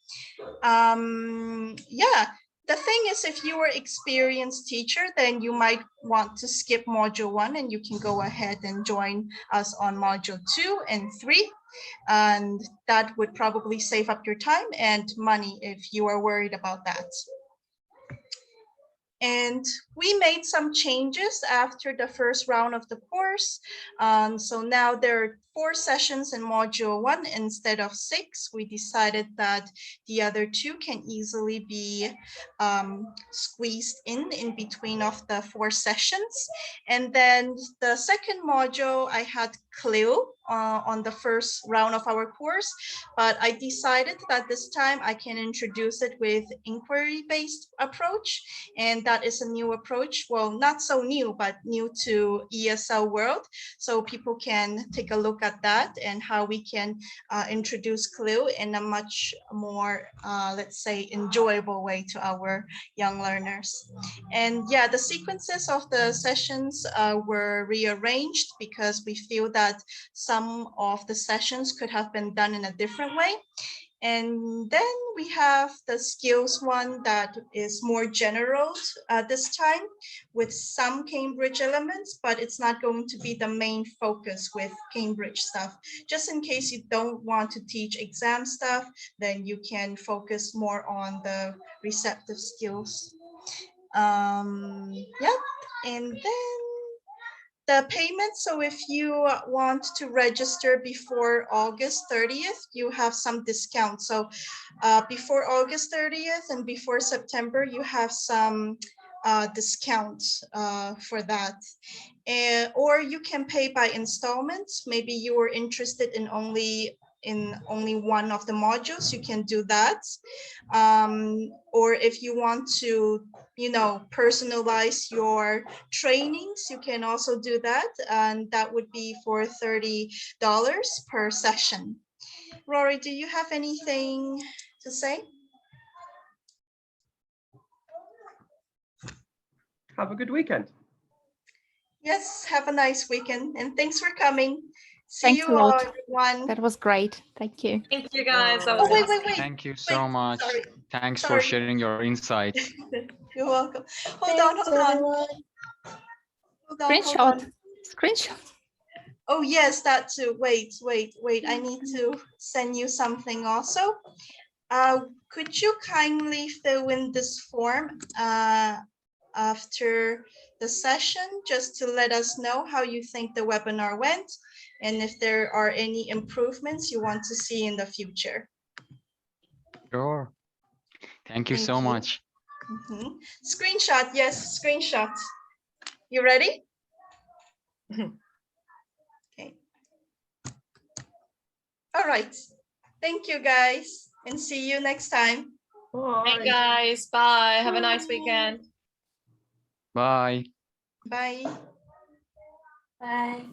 Yeah. The thing is, if you are an experienced teacher, then you might want to skip module 1 and you can go ahead and join us on module 2 and 3. And that would probably save up your time and money if you are worried about that. And we made some changes after the first round of the course. So now there are 4 sessions in module 1 instead of 6. We decided that the other 2 can easily be squeezed in between of the 4 sessions. And then the second module, I had Clue on the first round of our course, but I decided that this time I can introduce it with inquiry-based approach. And that is a new approach. Well, not so new, but new to ESL world. So people can take a look at that and how we can introduce Clue in a much more, let's say, enjoyable way to our young learners. And yeah, the sequences of the sessions were rearranged because we feel that some of the sessions could have been done in a different way. And then we have the skills one that is more general this time with some Cambridge elements, but it's not going to be the main focus with Cambridge stuff. Just in case you don't want to teach exam stuff, then you can focus more on the receptive skills. Yep, and then the payment. So if you want to register before August 30th, you have some discount. So before August 30th and before September, you have some discount for that. Or you can pay by installments. Maybe you are interested in only one of the modules, you can do that. Or if you want to, you know, personalize your trainings, you can also do that. And that would be for $30 per session. Rory, do you have anything to say? Have a good weekend. Yes, have a nice weekend. And thanks for coming. See Thanks you a lot. all, everyone. That was great. Thank you. Thank you guys. That Oh, was wait. awesome. Thank you so much. Sorry. Thanks for Sorry. sharing your insights. You're welcome. Hold on. Screenshot. Screenshot. Oh, yes, that too. Wait. I need to send you something also. Could you kindly fill in this form after the session, just to let us know how you think the webinar went and if there are any improvements you want to see in the future? Sure. Thank you Thank so you. much. Mhm. Screenshot, yes, screenshot. You ready? Okay. All right. Thank you, guys, and see you next time. Hey guys, bye. Have a nice Bye. weekend. Bye. Bye. Bye.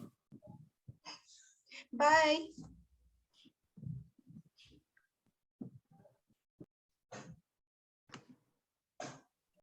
Bye.